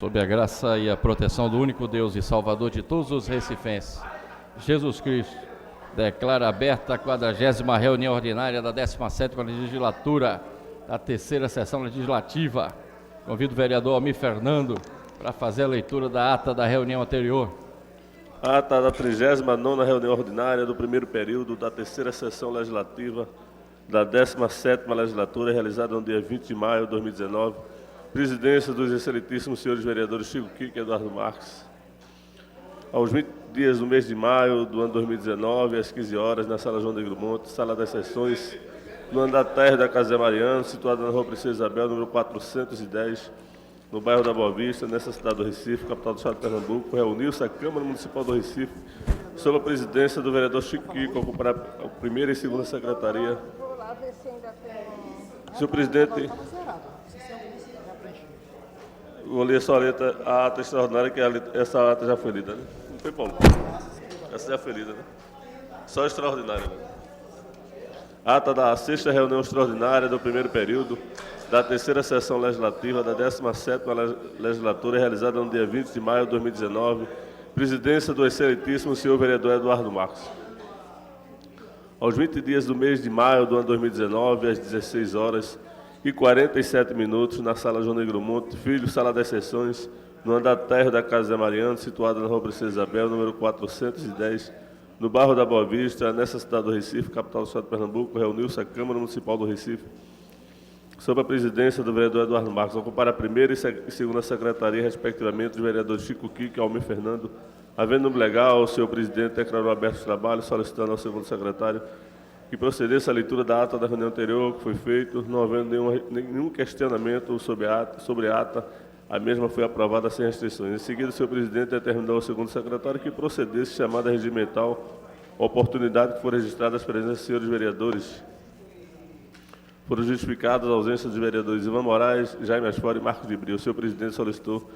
Sob a graça e a proteção do único Deus e Salvador de todos os recifenses, Jesus Cristo, declara aberta a 40ª reunião ordinária da 17ª legislatura da 3ª sessão legislativa. Convido o vereador Almir Fernando para fazer a leitura da ata da reunião anterior. Ata da 39ª reunião ordinária do primeiro período da 3ª sessão legislativa da 17ª legislatura, realizada no dia 20 de maio de 2019, presidência dos excelentíssimos senhores vereadores Chico Kiko e Eduardo Marques. Aos 20 dias do mês de maio do ano 2019, às 15 horas, na Sala João Negro Monte, Sala das Sessões, no andar térreo da Casa Mariano, situada na Rua Princesa Isabel, número 410, no bairro da Boa Vista, nessa cidade do Recife, capital do estado de Pernambuco, reuniu-se a Câmara Municipal do Recife, sob a presidência do vereador Chico Kiko, ocupar a primeira e segunda secretaria. Senhor presidente, vou ler só a ata extraordinária, que essa ata já foi lida, né? Não foi, Paulo? Essa já foi lida, né? Só extraordinária, né? Ata da 6ª reunião extraordinária do primeiro período da 3ª sessão legislativa da 17ª legislatura, realizada no dia 20 de maio de 2019, presidência do excelentíssimo senhor vereador Eduardo Marques. Aos 20 dias do mês de maio do ano 2019, às 16 horas e 47 minutos, na Sala João Negro Monte, Filho, Sala das Sessões, no andar térreo da Casa de Mariano, situada na Rua Princesa Isabel, número 410, no bairro da Boa Vista, nessa cidade do Recife, capital do estado de Pernambuco, reuniu-se a Câmara Municipal do Recife, sob a presidência do vereador Eduardo Marques, ocupar a primeira e segunda secretaria, respectivamente, dos vereadores Chico Kiko e Almir Fernando. Havendo no legal, o senhor presidente declarou aberto os trabalhos, solicitando ao segundo secretário que procedesse à leitura da ata da reunião anterior que foi feito, não havendo nenhum questionamento sobre a ata, a mesma foi aprovada sem restrições. Em seguida, o senhor presidente determinou ao segundo secretário que procedesse chamada regimental, oportunidade que for registrada as presenças dos senhores vereadores. Foram justificadas a ausência dos vereadores Ivan Moraes, Jaime Asfora e Marcos de Bril. O senhor presidente solicitou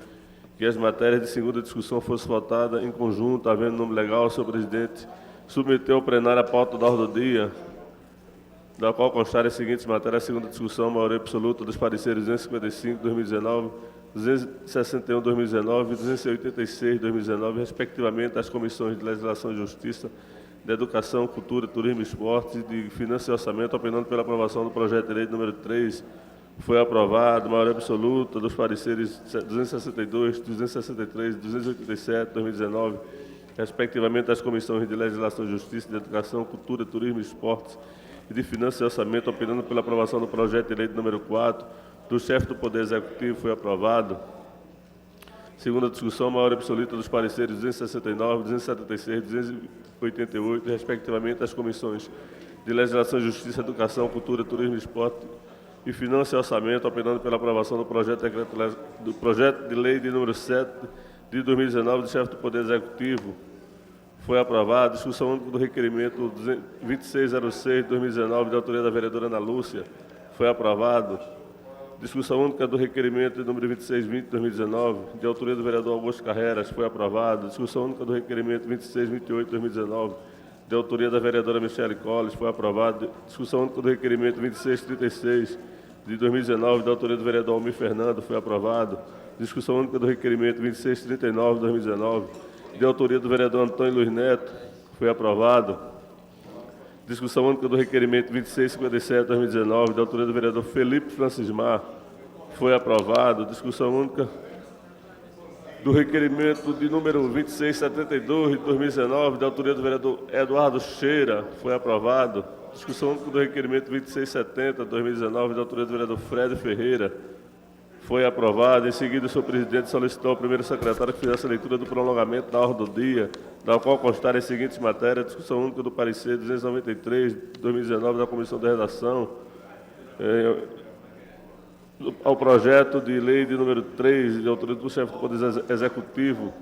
que as matérias de segunda discussão fossem votadas em conjunto, havendo nome legal, o senhor presidente submeteu ao plenário a pauta da ordem do dia, da qual constarem as seguintes matérias: a segunda discussão, maioria absoluta dos pareceres 255, 2019, 261, 2019 e 286, 2019, respectivamente, às comissões de Legislação e Justiça, de Educação, Cultura, Turismo e Esporte, de Finanças e Orçamento, opinando pela aprovação do projeto de lei número 3, foi aprovado, maioria absoluta dos pareceres 262, 263 e 287, 2019, respectivamente às comissões de Legislação e Justiça, de Educação, Cultura, Turismo e Esportes e de Finanças e Orçamento, opinando pela aprovação do projeto de lei número 4, do chefe do Poder Executivo, foi aprovado. Segunda discussão, maioria absoluta dos pareceres 269, 276 e 288, respectivamente às comissões de Legislação e Justiça, Educação, Cultura, Turismo e Esporte e Finanças e Orçamento, opinando pela aprovação do projeto de lei de número 7 de 2019, do chefe do Poder Executivo, foi aprovado. Discussão única do requerimento 2606 de 2019, de autoria da vereadora Ana Lúcia, foi aprovado. Discussão única do requerimento de número 2620 de 2019, de autoria do vereador Augusto Carreras, foi aprovado. Discussão única do requerimento 2628 de 2019, de autoria da vereadora Michele Colles, foi aprovado. Discussão única do requerimento 2636 de 2019, da autoria do vereador Almir Fernando, foi aprovado. Discussão única do requerimento 2639 de 2019, de autoria do vereador Antônio Luiz Neto, foi aprovado. Discussão única do requerimento 2657 de 2019, de autoria do vereador Felipe Francismar, foi aprovado. Discussão única do requerimento de número 2672 de 2019, de autoria do vereador Eduardo Cheira, foi aprovado. Discussão única do requerimento 2670 de 2019, de autoria do vereador Fred Ferreira, foi aprovado. Em seguida, o senhor presidente solicitou ao primeiro secretário que fizesse a leitura do prolongamento da ordem do dia, da qual constarem as seguintes matérias: discussão única do parecer 293 de 2019 da Comissão de Redação, ao projeto de lei de número 3, de autoria do chefe do Poder Executivo,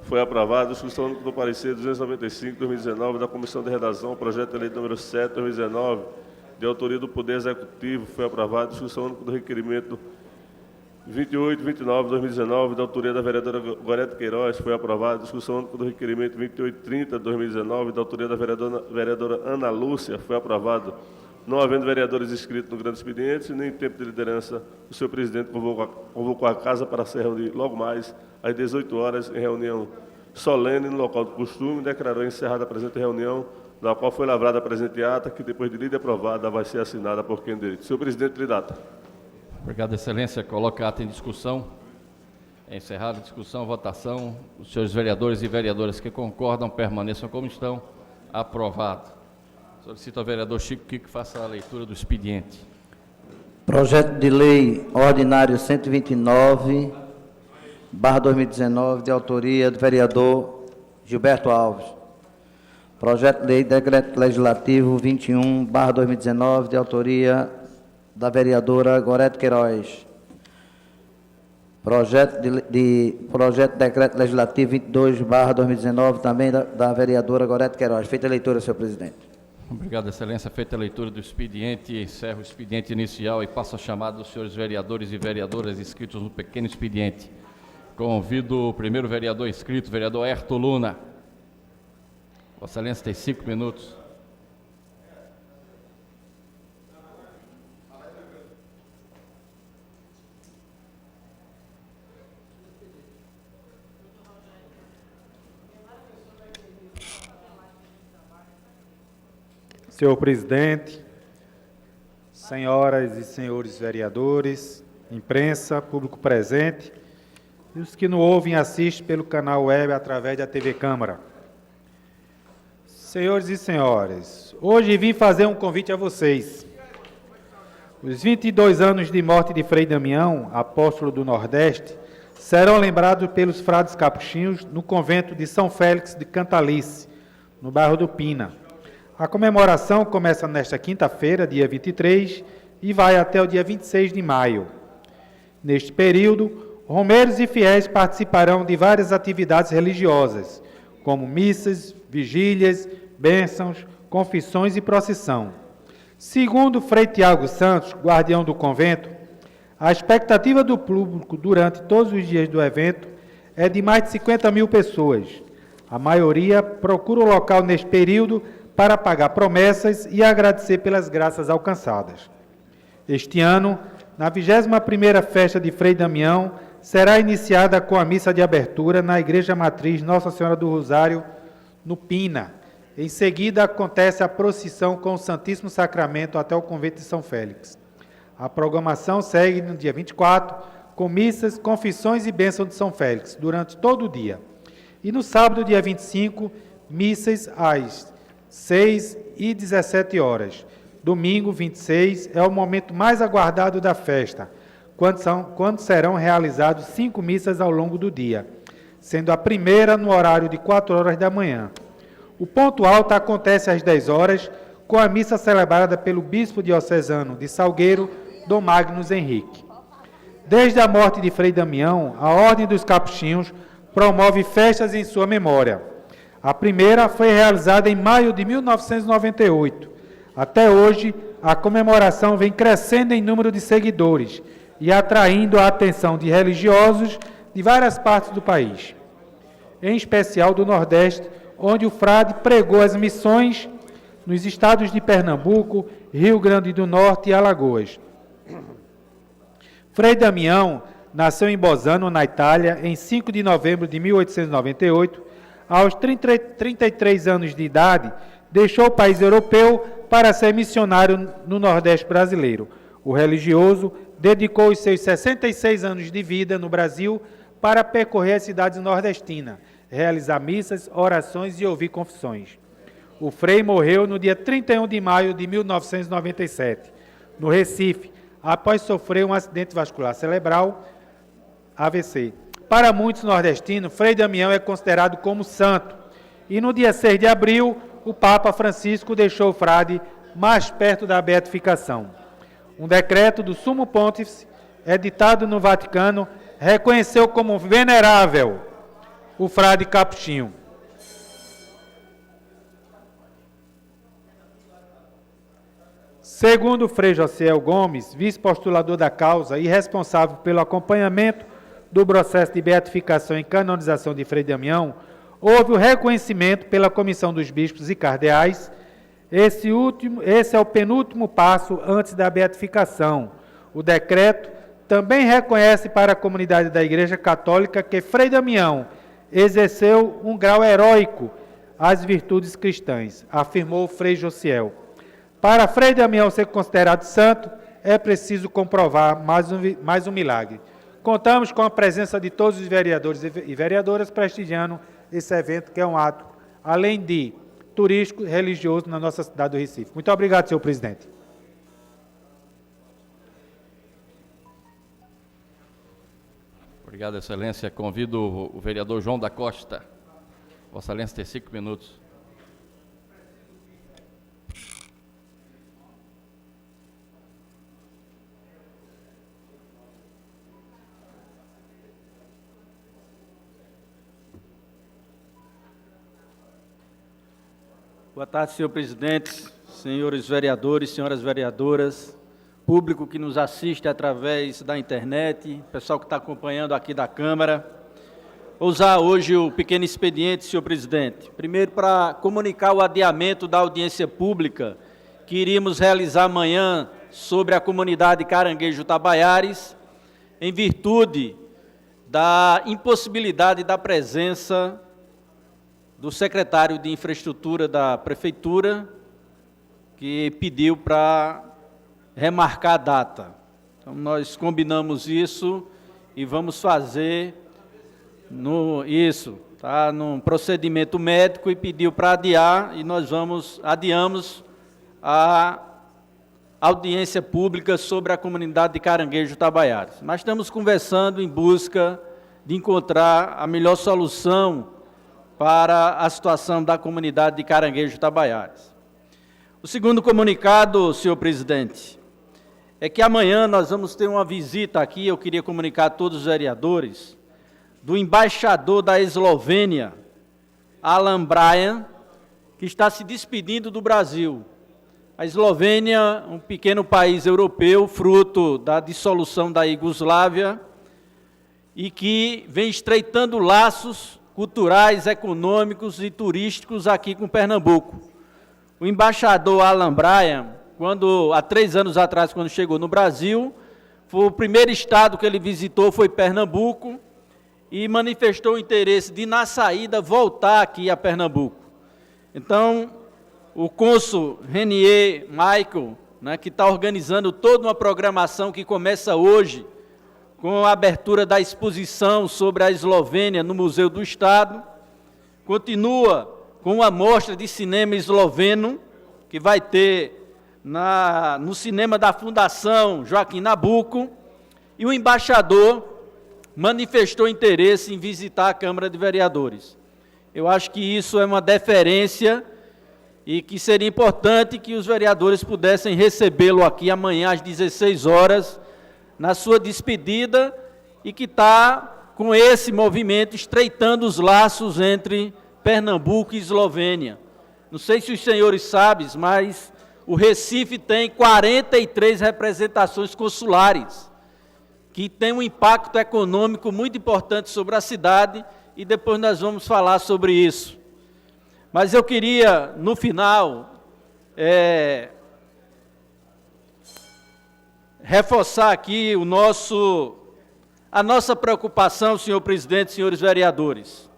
foi aprovado. Discussão única do parecer 295 de 2019 da Comissão de Redação, ao projeto de lei de número 7 de 2019, de autoria do Poder Executivo, foi aprovado. Discussão única do requerimento 28, 29 de 2019, da autoria da vereadora Gorete Queiroz, foi aprovado. Discussão única do requerimento 2830 de 2019, da autoria da vereadora Ana Lúcia, foi aprovado. Não havendo vereadores inscritos no grande expediente, nem tempo de liderança, o senhor presidente convocou a casa para se reunir logo mais, às 18 horas, em reunião solene no local do costume, e declarou encerrada a presente reunião, da qual foi lavrada a presente ata, que depois de lida e aprovada, vai ser assinada por quem direito. Senhor presidente, lhe data. Obrigado, excelência. Coloca a ata em discussão. Encerrada a discussão, votação. Os senhores vereadores e vereadoras que concordam permaneçam como estão. Aprovado. Solicito ao vereador Chico Kiko que faça a leitura do expediente. Projeto de Lei Ordinário 129/2019, de autoria do vereador Gilberto Alves. Projeto de Lei Decreto Legislativo 21/2019, de autoria da vereadora Gorete Queiroz. Projeto de Decreto Legislativo 22/2019, também da vereadora Gorete Queiroz. Feita a leitura, senhor presidente. Obrigado, excelência. Feita a leitura do expediente, encerro o expediente inicial e passo a chamada dos senhores vereadores e vereadoras inscritos no pequeno expediente. Convido o primeiro vereador inscrito, vereador Herto Luna. Vossa Excelência tem 5 minutos. Senhor presidente, senhoras e senhores vereadores, imprensa, público presente e os que nos ouvem e assistem pelo canal web através da TV Câmara. Senhores e senhores, hoje vim fazer um convite a vocês. Os 22 anos de morte de Frei Damião, apóstolo do Nordeste, serão lembrados pelos frades capuchinhos no convento de São Félix de Cantalice, no bairro do Pina. A comemoração começa nesta quinta-feira, dia 23, e vai até o dia 26 de maio. Neste período, romeiros e fiéis participarão de várias atividades religiosas, como missas, vigílias, bênçãos, confissões e procissão. Segundo Frei Tiago Santos, guardião do convento, a expectativa do público durante todos os dias do evento é de mais de 50 mil pessoas. A maioria procura o local neste período para pagar promessas e agradecer pelas graças alcançadas. Este ano, na 21ª festa de Frei Damião, será iniciada com a missa de abertura na Igreja Matriz Nossa Senhora do Rosário, no Pina. Em seguida, acontece a procissão com o Santíssimo Sacramento até o convento de São Félix. A programação segue no dia 24, com missas, confissões e bênção de São Félix, durante todo o dia. E no sábado, dia 25, missas às 6 e 17 horas. Domingo, 26, é o momento mais aguardado da festa, quando serão realizadas 5 missas ao longo do dia, sendo a primeira no horário de 4 horas da manhã. O ponto alto acontece às 10 horas, com a missa celebrada pelo bispo diocesano de Salgueiro, Dom Magnus Henrique. Desde a morte de Frei Damião, a Ordem dos Capuchinhos promove festas em sua memória. A primeira foi realizada em maio de 1998. Até hoje, a comemoração vem crescendo em número de seguidores e atraindo a atenção de religiosos de várias partes do país, em especial do Nordeste, onde o frade pregou as missões nos estados de Pernambuco, Rio Grande do Norte e Alagoas. Frei Damião nasceu em Bolzano, na Itália, em 5 de novembro de 1898. Aos 33 anos de idade, deixou o país europeu para ser missionário no Nordeste brasileiro. O religioso dedicou os seus 66 anos de vida no Brasil para percorrer as cidades nordestinas, realizar missas, orações e ouvir confissões. O Frei morreu no dia 31 de maio de 1997, no Recife, após sofrer um acidente vascular cerebral, AVC. Para muitos nordestinos, Frei Damião é considerado como santo. E no dia 6 de abril, o Papa Francisco deixou o frade mais perto da beatificação. Um decreto do Sumo Pontífice, editado no Vaticano, reconheceu como venerável o frade capuchinho. Segundo o Frei Josiel Gomes, vice-postulador da causa e responsável pelo acompanhamento do processo de beatificação e canonização de Frei Damião, houve o reconhecimento pela Comissão dos Bispos e Cardeais Esse é o penúltimo passo antes da beatificação. O decreto também reconhece para a comunidade da Igreja Católica que Frei Damião exerceu um grau heróico às virtudes cristãs, afirmou Frei Josiel. Para Frei Damião ser considerado santo, é preciso comprovar mais um milagre. Contamos com a presença de todos os vereadores e vereadoras prestigiando esse evento, que é um ato, além de turístico e religioso, na nossa cidade do Recife. Muito obrigado, senhor presidente. Obrigado, Excelência. Convido o vereador João da Costa. Vossa Excelência tem 5 minutos. Boa tarde, senhor presidente, senhores vereadores, senhoras vereadoras, público que nos assiste através da internet, pessoal que está acompanhando aqui da Câmara. Vou usar hoje o pequeno expediente, senhor presidente. Primeiro, para comunicar o adiamento da audiência pública que iríamos realizar amanhã sobre a comunidade Caranguejo Tabaiares, em virtude da impossibilidade da presença do secretário de Infraestrutura da Prefeitura, que pediu para remarcar a data. Então, nós combinamos isso e vamos fazer num procedimento médico, e pediu para adiar, e nós adiamos a audiência pública sobre a comunidade de Caranguejo Tabaiares. Mas estamos conversando em busca de encontrar a melhor solução para a situação da comunidade de Caranguejo Tabaiares. O segundo comunicado, senhor presidente, é que amanhã nós vamos ter uma visita aqui, eu queria comunicar a todos os vereadores, do embaixador da Eslovênia, Alan Bryan, que está se despedindo do Brasil. A Eslovênia, um pequeno país europeu, fruto da dissolução da Iugoslávia, e que vem estreitando laços culturais, econômicos e turísticos aqui com Pernambuco. O embaixador Alan Bryan, há 3 anos atrás, quando chegou no Brasil, o primeiro estado que ele visitou foi Pernambuco, e manifestou o interesse de, na saída, voltar aqui a Pernambuco. Então, o cônsul Renier Michael, que está organizando toda uma programação que começa hoje, com a abertura da exposição sobre a Eslovênia no Museu do Estado, continua com uma mostra de cinema esloveno, que vai ter no cinema da Fundação Joaquim Nabuco, e o embaixador manifestou interesse em visitar a Câmara de Vereadores. Eu acho que isso é uma deferência e que seria importante que os vereadores pudessem recebê-lo aqui amanhã às 16 horas, na sua despedida, e que está com esse movimento estreitando os laços entre Pernambuco e Eslovênia. Não sei se os senhores sabem, mas o Recife tem 43 representações consulares, que tem um impacto econômico muito importante sobre a cidade, e depois nós vamos falar sobre isso. Mas eu queria, no final, reforçar aqui a nossa preocupação, senhor presidente, senhores vereadores,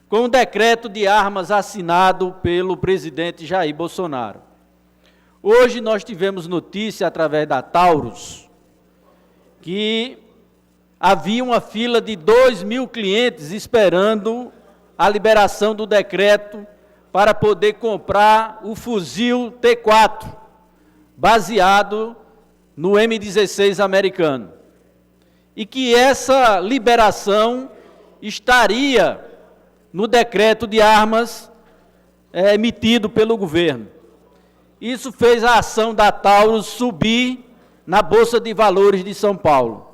com o decreto de armas assinado pelo presidente Jair Bolsonaro. Hoje nós tivemos notícia, através da Taurus, que havia uma fila de 2.000 clientes esperando a liberação do decreto para poder comprar o fuzil T4, baseado no M16 americano. E que essa liberação estaria no decreto de armas emitido pelo governo. Isso fez a ação da Taurus subir na Bolsa de Valores de São Paulo.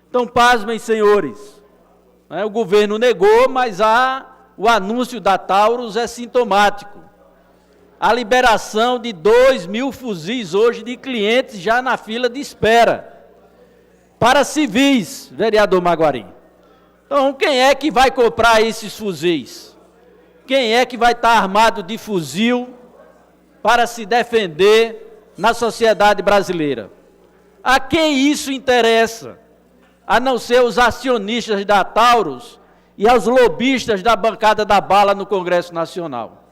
Então, pasmem, senhores, o governo negou, mas o anúncio da Taurus é sintomático. A liberação de 2.000 fuzis hoje de clientes já na fila de espera. Para civis, vereador Maguari. Então, quem é que vai comprar esses fuzis? Quem é que vai estar armado de fuzil para se defender na sociedade brasileira. A quem isso interessa? A não ser os acionistas da Taurus e aos lobistas da bancada da bala no Congresso Nacional.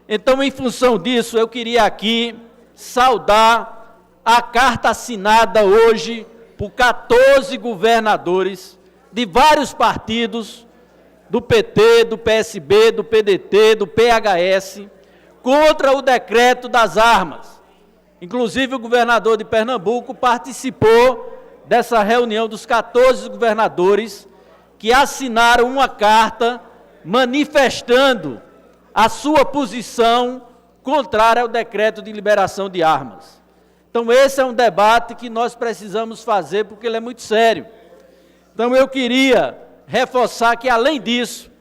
Então, em função disso, eu queria aqui saudar a carta assinada hoje por 14 governadores de vários partidos, do PT, do PSB, do PDT, do PHS, contra o decreto das armas. Inclusive, o governador de Pernambuco participou dessa reunião dos 14 governadores que assinaram uma carta manifestando a sua posição contrária ao decreto de liberação de armas. Então, esse é um debate que nós precisamos fazer, porque ele é muito sério. Então, eu queria reforçar que, além disso,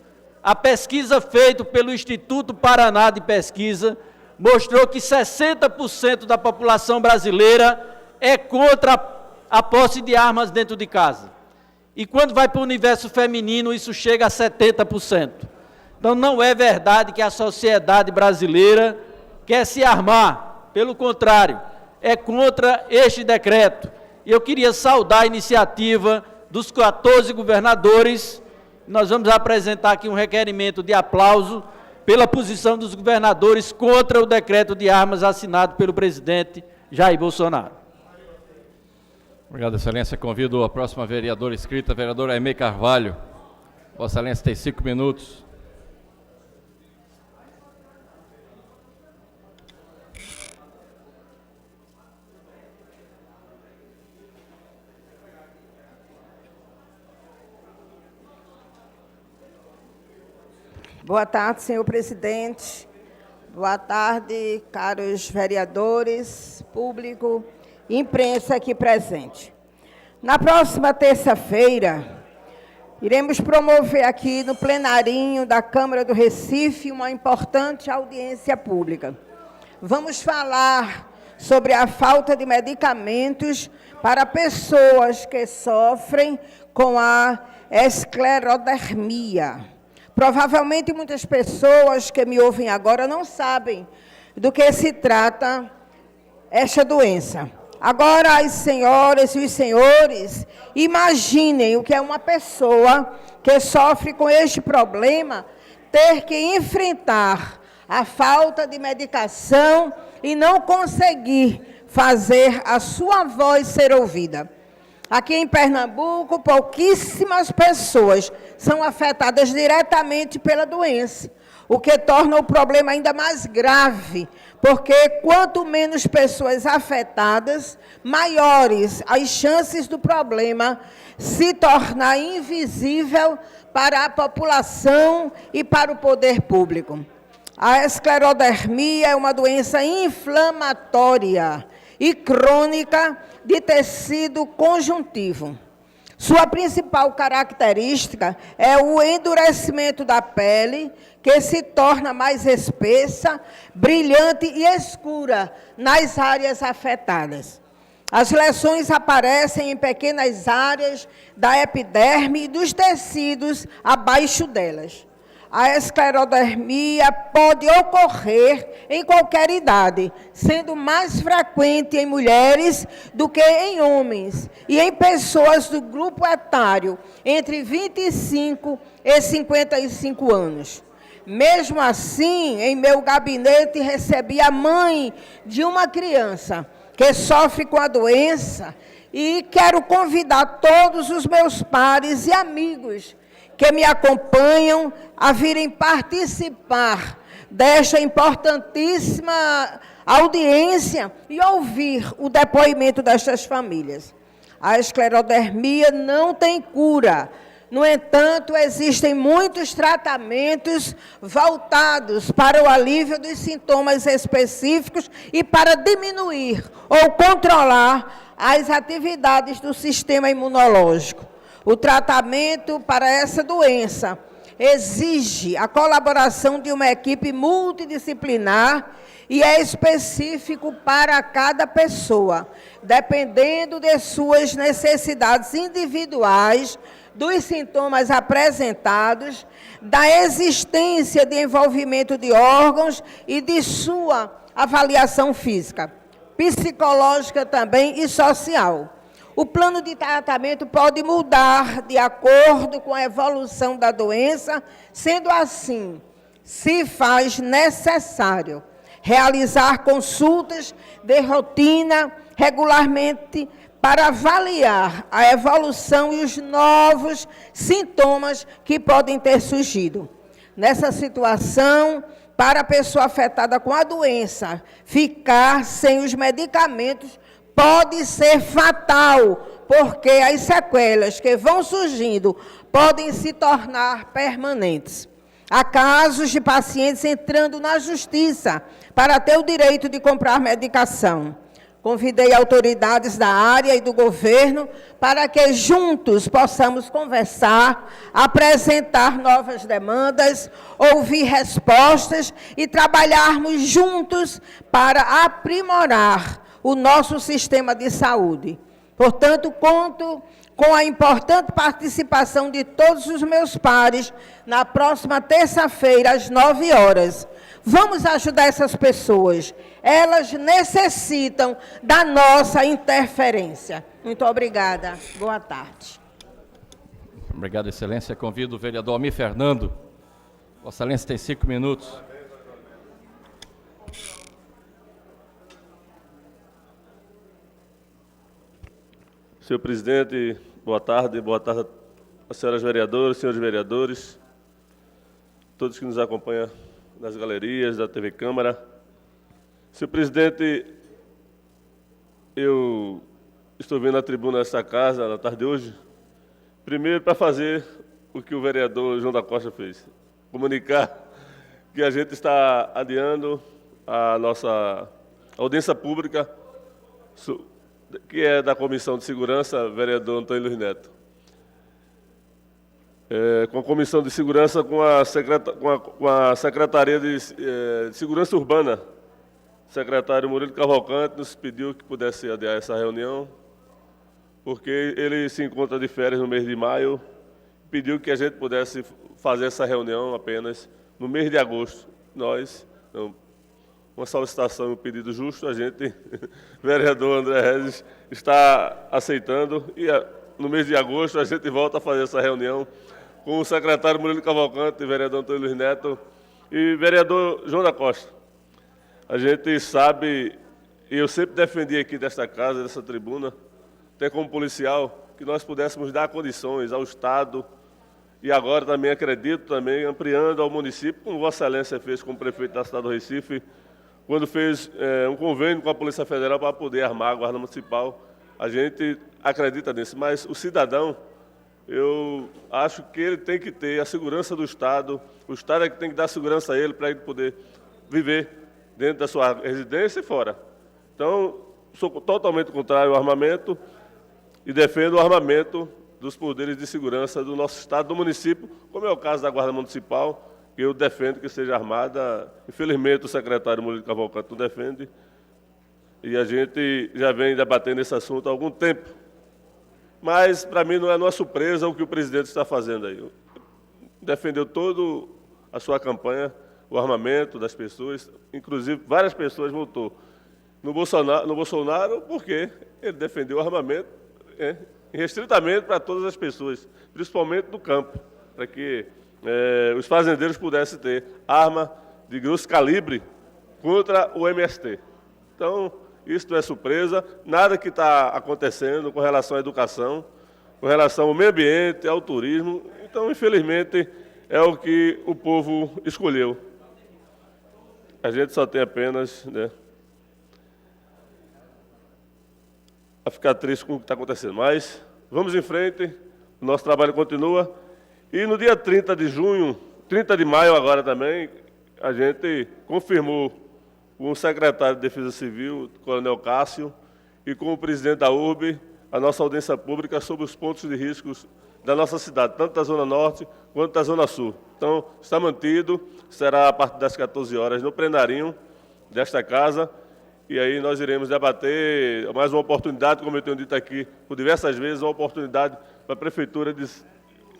a pesquisa feita pelo Instituto Paraná de Pesquisa mostrou que 60% da população brasileira é contra a posse de armas dentro de casa. E quando vai para o universo feminino, isso chega a 70%. Então, não é verdade que a sociedade brasileira quer se armar. Pelo contrário, é contra este decreto. E eu queria saudar a iniciativa dos 14 governadores. Nós vamos apresentar aqui um requerimento de aplauso pela posição dos governadores contra o decreto de armas assinado pelo presidente Jair Bolsonaro. Obrigado, Excelência. Convido a próxima vereadora inscrita, a vereadora Aimee Carvalho. Vossa Excelência tem 5 minutos. Boa tarde, senhor presidente. Boa tarde, caros vereadores, público, imprensa aqui presente. Na próxima terça-feira, iremos promover aqui no plenarinho da Câmara do Recife uma importante audiência pública. Vamos falar sobre a falta de medicamentos para pessoas que sofrem com a esclerodermia. Provavelmente muitas pessoas que me ouvem agora não sabem do que se trata esta doença. Agora, as senhoras e os senhores, imaginem o que é uma pessoa que sofre com este problema ter que enfrentar a falta de medicação e não conseguir fazer a sua voz ser ouvida. Aqui em Pernambuco, pouquíssimas pessoas são afetadas diretamente pela doença, o que torna o problema ainda mais grave, porque quanto menos pessoas afetadas, maiores as chances do problema se tornar invisível para a população e para o poder público. A esclerodermia é uma doença inflamatória e crônica de tecido conjuntivo. Sua principal característica é o endurecimento da pele, que se torna mais espessa, brilhante e escura nas áreas afetadas. As lesões aparecem em pequenas áreas da epiderme e dos tecidos abaixo delas. A esclerodermia pode ocorrer em qualquer idade, sendo mais frequente em mulheres do que em homens e em pessoas do grupo etário entre 25 e 55 anos. Mesmo assim, em meu gabinete recebi a mãe de uma criança que sofre com a doença e quero convidar todos os meus pares e amigos que me acompanham a virem participar desta importantíssima audiência e ouvir o depoimento destas famílias. A esclerodermia não tem cura. No entanto, existem muitos tratamentos voltados para o alívio dos sintomas específicos e para diminuir ou controlar as atividades do sistema imunológico. O tratamento para essa doença exige a colaboração de uma equipe multidisciplinar e é específico para cada pessoa, dependendo de suas necessidades individuais, dos sintomas apresentados, da existência de envolvimento de órgãos e de sua avaliação física, psicológica também e social. O plano de tratamento pode mudar de acordo com a evolução da doença, sendo assim, se faz necessário realizar consultas de rotina regularmente para avaliar a evolução e os novos sintomas que podem ter surgido. Nessa situação, para a pessoa afetada com a doença ficar sem os medicamentos, pode ser fatal, porque as sequelas que vão surgindo podem se tornar permanentes. Há casos de pacientes entrando na justiça para ter o direito de comprar medicação. Convidei autoridades da área e do governo para que juntos possamos conversar, apresentar novas demandas, ouvir respostas e trabalharmos juntos para aprimorar o nosso sistema de saúde. Portanto, conto com a importante participação de todos os meus pares na próxima terça-feira, às 9 horas. Vamos ajudar essas pessoas. Elas necessitam da nossa interferência. Muito obrigada. Boa tarde. Obrigado, Excelência. Convido o vereador Almir Fernando. Vossa Excelência tem 5 minutos. Senhor presidente, boa tarde às senhoras vereadoras, senhores vereadores, todos que nos acompanham nas galerias da TV Câmara. Senhor presidente, eu estou vindo à tribuna desta casa na tarde de hoje, primeiro para fazer o que o vereador João da Costa fez, comunicar que a gente está adiando a nossa audiência pública, que é da Comissão de Segurança, vereador Antônio Luiz Neto. Com a Comissão de Segurança, com a Secretaria de Segurança Urbana, o secretário Murilo Cavalcante nos pediu que pudesse adiar essa reunião, porque ele se encontra de férias no mês de maio, pediu que a gente pudesse fazer essa reunião apenas no mês de agosto. Nós, uma solicitação e um pedido justo, a gente, vereador André Rezes, está aceitando, e no mês de agosto a gente volta a fazer essa reunião com o secretário Murilo Cavalcante, vereador Antônio Luiz Neto e vereador João da Costa. A gente sabe, e eu sempre defendi aqui desta casa, dessa tribuna, até como policial, que nós pudéssemos dar condições ao Estado, e agora também acredito, também ampliando ao município, como Vossa Excelência fez com o prefeito da cidade do Recife, quando fez um convênio com a Polícia Federal para poder armar a Guarda Municipal. A gente acredita nisso, mas o cidadão, eu acho que ele tem que ter a segurança do Estado, o Estado é que tem que dar segurança a ele para ele poder viver dentro da sua residência e fora. Então, sou totalmente contrário ao armamento e defendo o armamento dos poderes de segurança do nosso Estado, do município, como é o caso da Guarda Municipal, que eu defendo que seja armada. Infelizmente, o secretário Murilo Cavalcante não defende, e a gente já vem debatendo esse assunto há algum tempo. Mas, para mim, não é uma surpresa o que o presidente está fazendo aí. Defendeu toda a sua campanha, o armamento das pessoas, inclusive várias pessoas votou no Bolsonaro porque ele defendeu o armamento irrestritamente para todas as pessoas, principalmente no campo, para que os fazendeiros pudessem ter arma de grosso calibre contra o MST. Então, isso não é surpresa, nada que está acontecendo com relação à educação, com relação ao meio ambiente, ao turismo. Então, infelizmente, é o que o povo escolheu. A gente só tem apenas a ficar triste com o que está acontecendo. Mas vamos em frente, o nosso trabalho continua. E no dia 30 de junho, 30 de maio agora também, a gente confirmou com o secretário de Defesa Civil, o Coronel Cássio, e com o presidente da URB, a nossa audiência pública sobre os pontos de riscos da nossa cidade, tanto da Zona Norte quanto da Zona Sul. Então, está mantido, será a partir das 14 horas no plenarinho desta casa, e aí nós iremos debater mais uma oportunidade, como eu tenho dito aqui por diversas vezes, uma oportunidade para a Prefeitura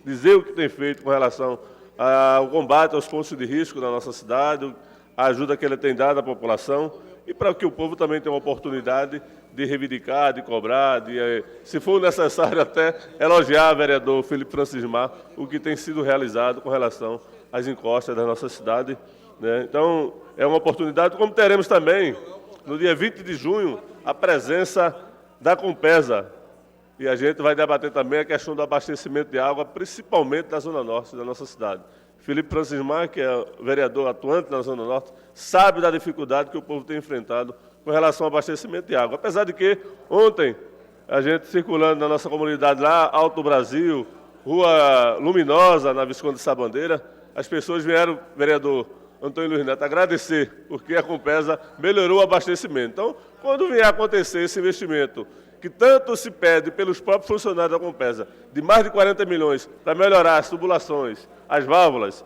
dizer o que tem feito com relação ao combate aos pontos de risco da nossa cidade, a ajuda que ele tem dado à população e para que o povo também tenha uma oportunidade de reivindicar, de cobrar, se for necessário até elogiar o vereador Felipe Francismar, o que tem sido realizado com relação às encostas da nossa cidade, né? Então, é uma oportunidade, como teremos também, no dia 20 de junho, a presença da Compesa. E a gente vai debater também a questão do abastecimento de água, principalmente na Zona Norte da nossa cidade. Felipe Francismar, que é vereador atuante na Zona Norte, sabe da dificuldade que o povo tem enfrentado com relação ao abastecimento de água. Apesar de que, ontem, a gente circulando na nossa comunidade lá, Alto Brasil, Rua Luminosa, na Visconde de Sabandeira, as pessoas vieram, vereador Antônio Luiz Neto, agradecer, porque a Compesa melhorou o abastecimento. Então, quando vier a acontecer esse investimento, que tanto se pede pelos próprios funcionários da Compesa, de mais de 40 milhões, para melhorar as tubulações, as válvulas,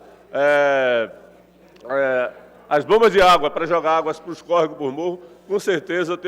as bombas de água, para jogar águas para os córregos, por morro, com certeza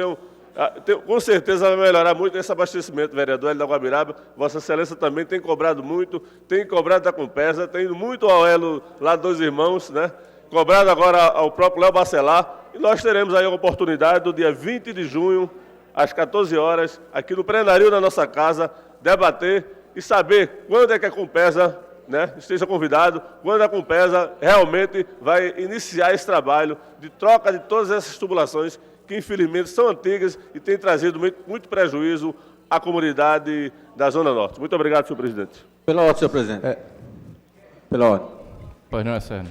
com certeza vai melhorar muito esse abastecimento, vereador Hélio da Guabiraba. Vossa Excelência também tem cobrado muito, tem cobrado da Compesa, tem ido muito ao Elo lá dos irmãos, né? Cobrado agora ao próprio Léo Bacelar, e nós teremos aí a oportunidade do dia 20 de junho, às 14 horas, aqui no plenário da nossa casa, debater e saber quando é que a Compesa, né, esteja convidado, quando a Compesa realmente vai iniciar esse trabalho de troca de todas essas tubulações que, infelizmente, são antigas e têm trazido muito prejuízo à comunidade da Zona Norte. Muito obrigado, senhor presidente. Pela ordem, senhor presidente. Pela ordem. Pois não, Sérgio.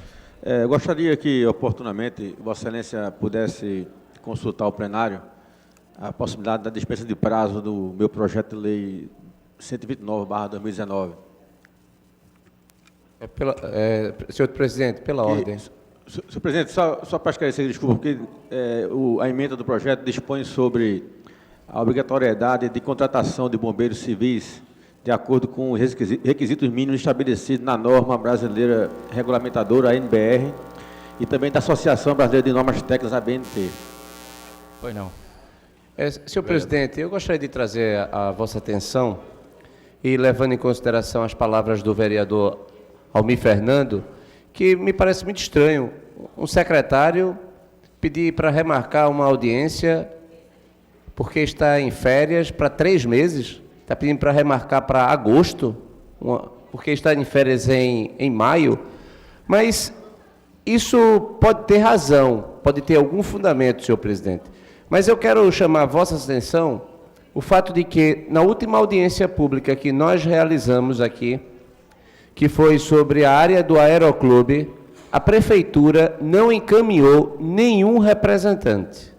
Gostaria que, oportunamente, Vossa Excelência pudesse consultar o plenário a possibilidade da dispensa de prazo do meu projeto de lei 129/2019. Senhor presidente, pela ordem. Senhor presidente, só para esclarecer, desculpa, porque a emenda do projeto dispõe sobre a obrigatoriedade de contratação de bombeiros civis de acordo com os requisitos mínimos estabelecidos na norma brasileira regulamentadora, a NBR, e também da Associação Brasileira de Normas Técnicas, a BNT. Pois não. Senhor presidente, eu gostaria de trazer a vossa atenção, e levando em consideração as palavras do vereador Almir Fernando, que me parece muito estranho um secretário pedir para remarcar uma audiência porque está em férias para 3 meses, está pedindo para remarcar para agosto, porque está em férias em maio, mas isso pode ter razão, pode ter algum fundamento, senhor presidente. Mas eu quero chamar a vossa atenção o fato de que, na última audiência pública que nós realizamos aqui, que foi sobre a área do Aeroclube, a Prefeitura não encaminhou nenhum representante.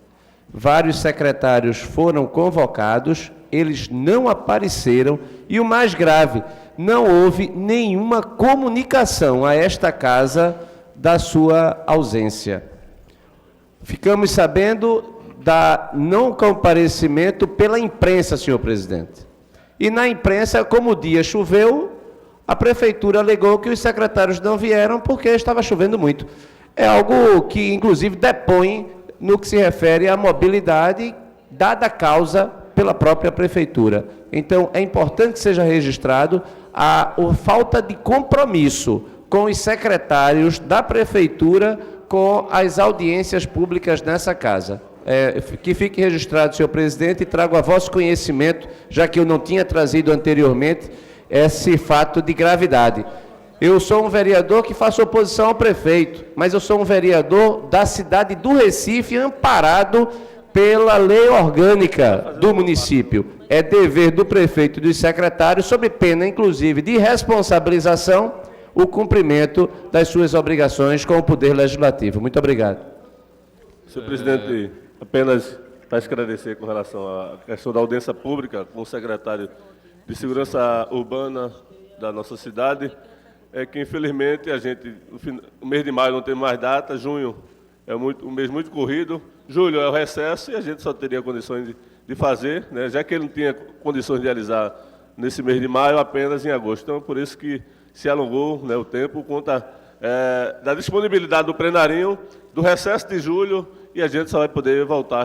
Vários secretários foram convocados, eles não apareceram, e o mais grave, não houve nenhuma comunicação a esta casa da sua ausência. Ficamos sabendo da não comparecimento pela imprensa, senhor presidente. E na imprensa, como o dia choveu, a Prefeitura alegou que os secretários não vieram porque estava chovendo muito. É algo que, inclusive, depõe no que se refere à mobilidade, dada a causa pela própria Prefeitura. Então, é importante que seja registrado a falta de compromisso com os secretários da Prefeitura com as audiências públicas nessa casa. Que fique registrado, senhor presidente, e trago a vosso conhecimento, já que eu não tinha trazido anteriormente, esse fato de gravidade. Eu sou um vereador que faço oposição ao prefeito, mas eu sou um vereador da cidade do Recife, amparado pela lei orgânica do município. É dever do prefeito e dos secretários, sob pena, inclusive, de responsabilização, o cumprimento das suas obrigações com o Poder Legislativo. Muito obrigado. Senhor presidente, apenas para esclarecer com relação à questão da audiência pública com o secretário de Segurança Urbana da nossa cidade, é que, infelizmente, o mês de maio não tem mais data, junho é um mês muito corrido, julho é o recesso e a gente só teria condições de fazer, né, já que ele não tinha condições de realizar nesse mês de maio, apenas em agosto. Então, por isso que se alongou, né, o tempo, conta da disponibilidade do plenarinho, do recesso de julho, e a gente só vai poder voltar a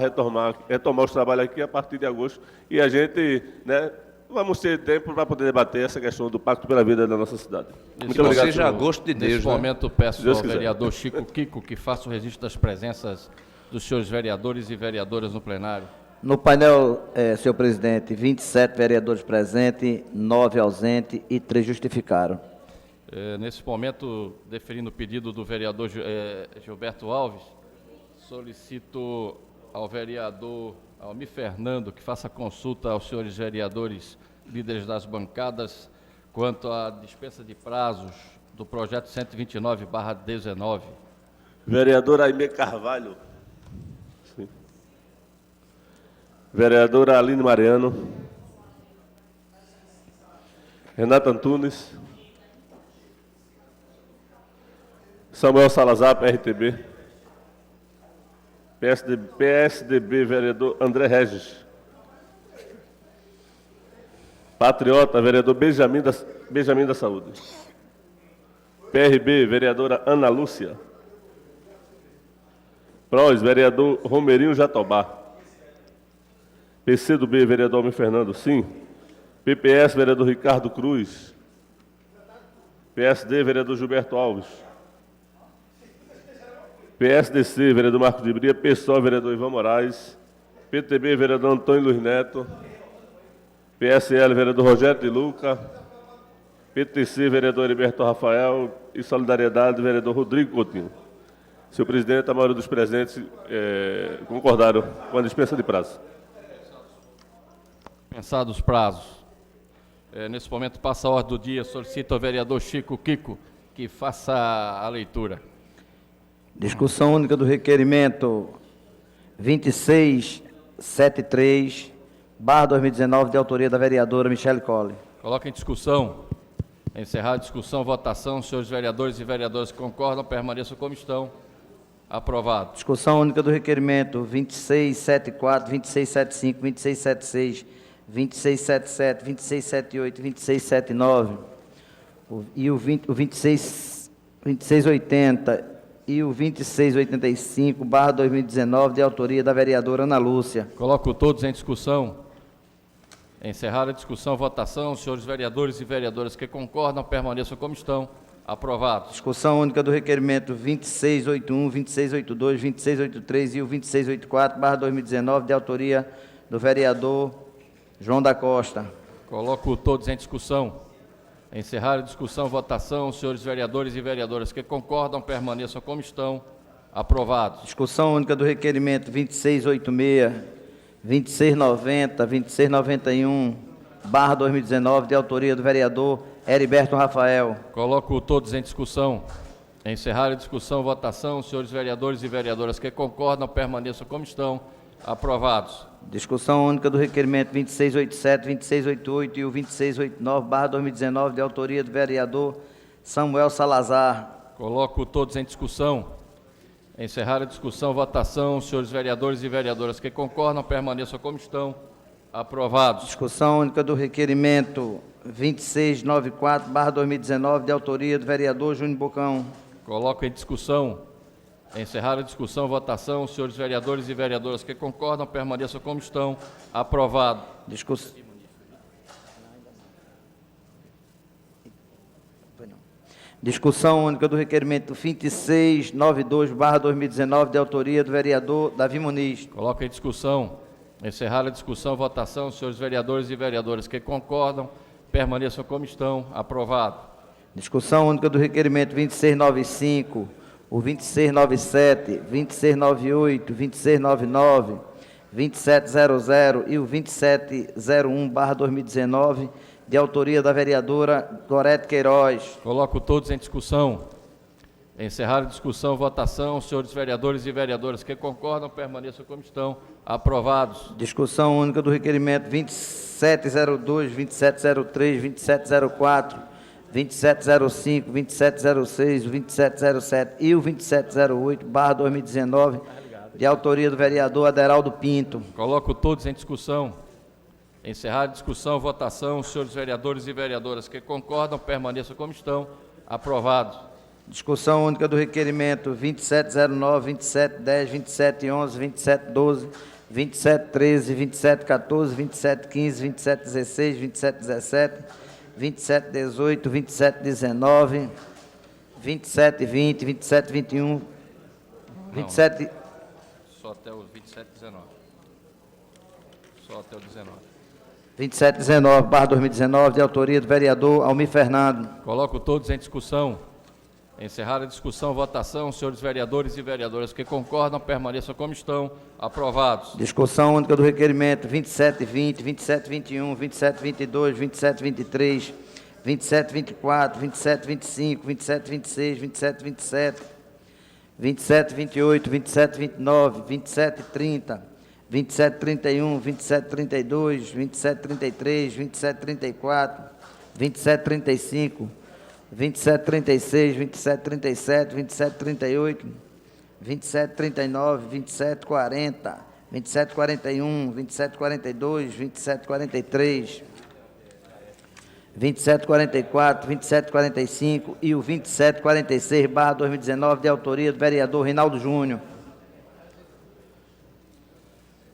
retomar os trabalhos aqui a partir de agosto. E a gente, né, vamos ter tempo para poder debater essa questão do Pacto pela Vida da nossa cidade. Muito obrigado. Seja a gosto de Deus. Nesse Né? momento, peço Deus ao quiser. vereador Chico Kiko que faça o registro das presenças dos senhores vereadores e vereadoras no plenário. No painel, senhor presidente, 27 vereadores presentes, 9 ausentes e 3 justificaram. Nesse momento, deferindo o pedido do vereador Gilberto Alves, solicito ao vereador Almir Fernando que faça consulta aos senhores vereadores, líderes das bancadas, quanto à dispensa de prazos do projeto 129/19. Vereadora Aimee Carvalho. Sim. Vereadora Aline Mariano. Renata Antunes. Samuel Salazar, PRTB. PSDB, vereador André Regis. Patriota, vereador Benjamin da Saúde. PRB, vereadora Ana Lúcia. PROS, vereador Romerinho Jatobá. PCdoB, vereador Almir Fernando, sim. PPS, vereador Ricardo Cruz. PSD, vereador Gilberto Alves. PSDC, vereador Marcos de Bria. PSOL, vereador Ivan Moraes. PTB, vereador Antônio Luiz Neto. PSL, vereador Rogério de Luca. PTC, vereador Heriberto Rafael. E Solidariedade, vereador Rodrigo Coutinho. Senhor presidente, a maioria dos presentes concordaram com a dispensa de prazo. Pensados os prazos. Nesse momento, passa a ordem do dia, solicito ao vereador Chico Kiko que faça a leitura. Discussão única do requerimento 2673/2019, de autoria da vereadora Michele Colli. Coloca em discussão. Encerrada a discussão, votação. Senhores vereadores e vereadoras que concordam, permaneçam como estão. Aprovado. Discussão única do requerimento 2674, 2675, 2676, 2677, 2678, 2679 e o 2680 e o 2685/2019, de autoria da vereadora Ana Lúcia. Coloco todos em discussão. Encerrada a discussão, votação. Senhores vereadores e vereadoras que concordam, permaneçam como estão. Aprovado. Discussão única do requerimento 2681, 2682, 2683 e o 2684/2019, de autoria do vereador João da Costa. Coloco todos em discussão. Encerrada a discussão, votação. Senhores vereadores e vereadoras que concordam, permaneçam como estão. Aprovado. Discussão única do requerimento 2686, 2690, 2691/2019, de autoria do vereador Heriberto Rafael. Coloco todos em discussão. Encerrada a discussão, votação. Senhores vereadores e vereadoras que concordam, permaneçam como estão. Aprovados. Discussão única do requerimento 2687, 2688 e o 2689/2019, de autoria do vereador Samuel Salazar. Coloco todos em discussão. Encerrada a discussão, votação. Senhores vereadores e vereadoras que concordam, permaneçam como estão. Aprovados. Discussão única do requerimento 2694/2019, de autoria do vereador Júnior Bocão. Coloco em discussão. Encerrada a discussão, votação. Senhores vereadores e vereadoras que concordam, permaneçam como estão. Aprovado. Discussão única do requerimento 2692/2019, de autoria do vereador Davi Muniz. Coloco em discussão. Encerrada a discussão, votação. Senhores vereadores e vereadoras que concordam, permaneçam como estão. Aprovado. Discussão única do requerimento 2695, o 2697, 2698, 2699, 2700 e o 2701/2019, de autoria da vereadora Gorete Queiroz. Coloco todos em discussão. Encerrada a discussão, votação. Senhores vereadores e vereadoras que concordam, permaneçam como estão. Aprovados. Discussão única do requerimento 2702, 2703, 2704, 2705, 2706, 2707 e o 2708/2019, de autoria do vereador Aderaldo Pinto. Coloco todos em discussão. Encerrada a discussão, votação. Senhores vereadores e vereadoras que concordam, permaneçam como estão. Aprovados. Discussão única do requerimento 2709, 2710, 2711, 2712, 2713, 2714, 2715, 2716, 2717, 2718, 2719, 2720, 2721, 27... Só até o 2719. Só até o 19. 2719, barra 2019, de autoria do vereador Almir Fernando. Coloco todos em discussão. Encerrada a discussão, votação. Senhores vereadores e vereadoras que concordam, permaneçam como estão. Aprovados. Discussão única do requerimento 2720, 2721, 2722, 2723, 2724, 2725, 2726, 2727, 2728, 2729, 2730, 2731, 2732, 2733, 2734, 2735, 2736, 2737, 2738, 2739, 2740, 2741, 2742, 2743, 2744, 2745 e o 2746, barra 2019, de autoria do vereador Reinaldo Júnior.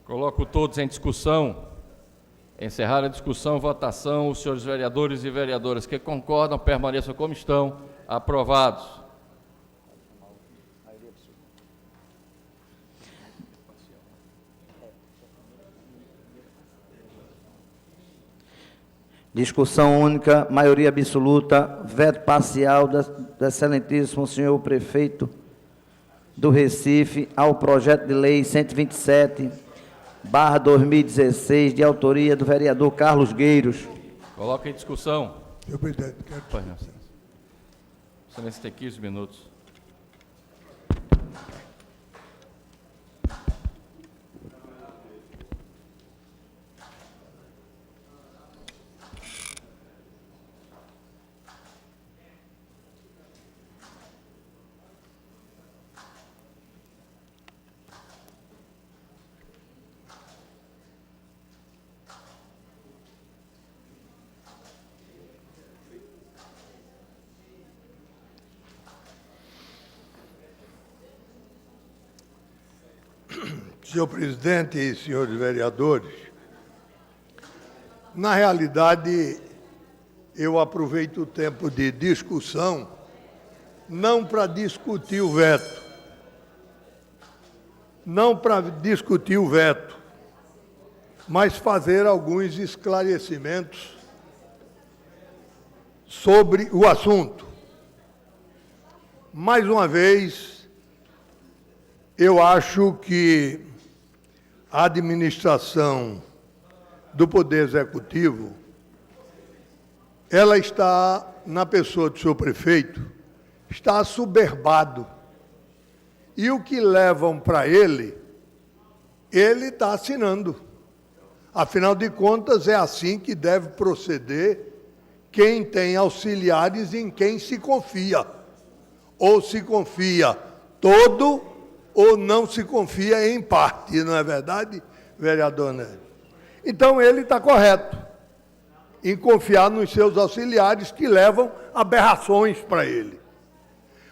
Coloco todos em discussão. Encerrada a discussão, votação. Os senhores vereadores e vereadoras que concordam, permaneçam como estão. Aprovados. Discussão única, maioria absoluta, veto parcial do excelentíssimo senhor prefeito do Recife ao projeto de lei 127/2016, de autoria do vereador Carlos Gueiros. Coloca em discussão. Senhor presidente, quero... Pois não, excelência. Excelência tem 15 minutos. Senhor presidente e senhores vereadores, na realidade, eu aproveito o tempo de discussão não para discutir o veto, mas fazer alguns esclarecimentos sobre o assunto. Mais uma vez, eu acho que a administração do Poder Executivo, ela está, na pessoa do senhor prefeito, está assoberbado. E o que levam para ele está assinando. Afinal de contas, é assim que deve proceder quem tem auxiliares em quem se confia. Ou se confia todo, ou não se confia em parte, não é verdade, vereador Nélio? Então, ele está correto em confiar nos seus auxiliares que levam aberrações para ele.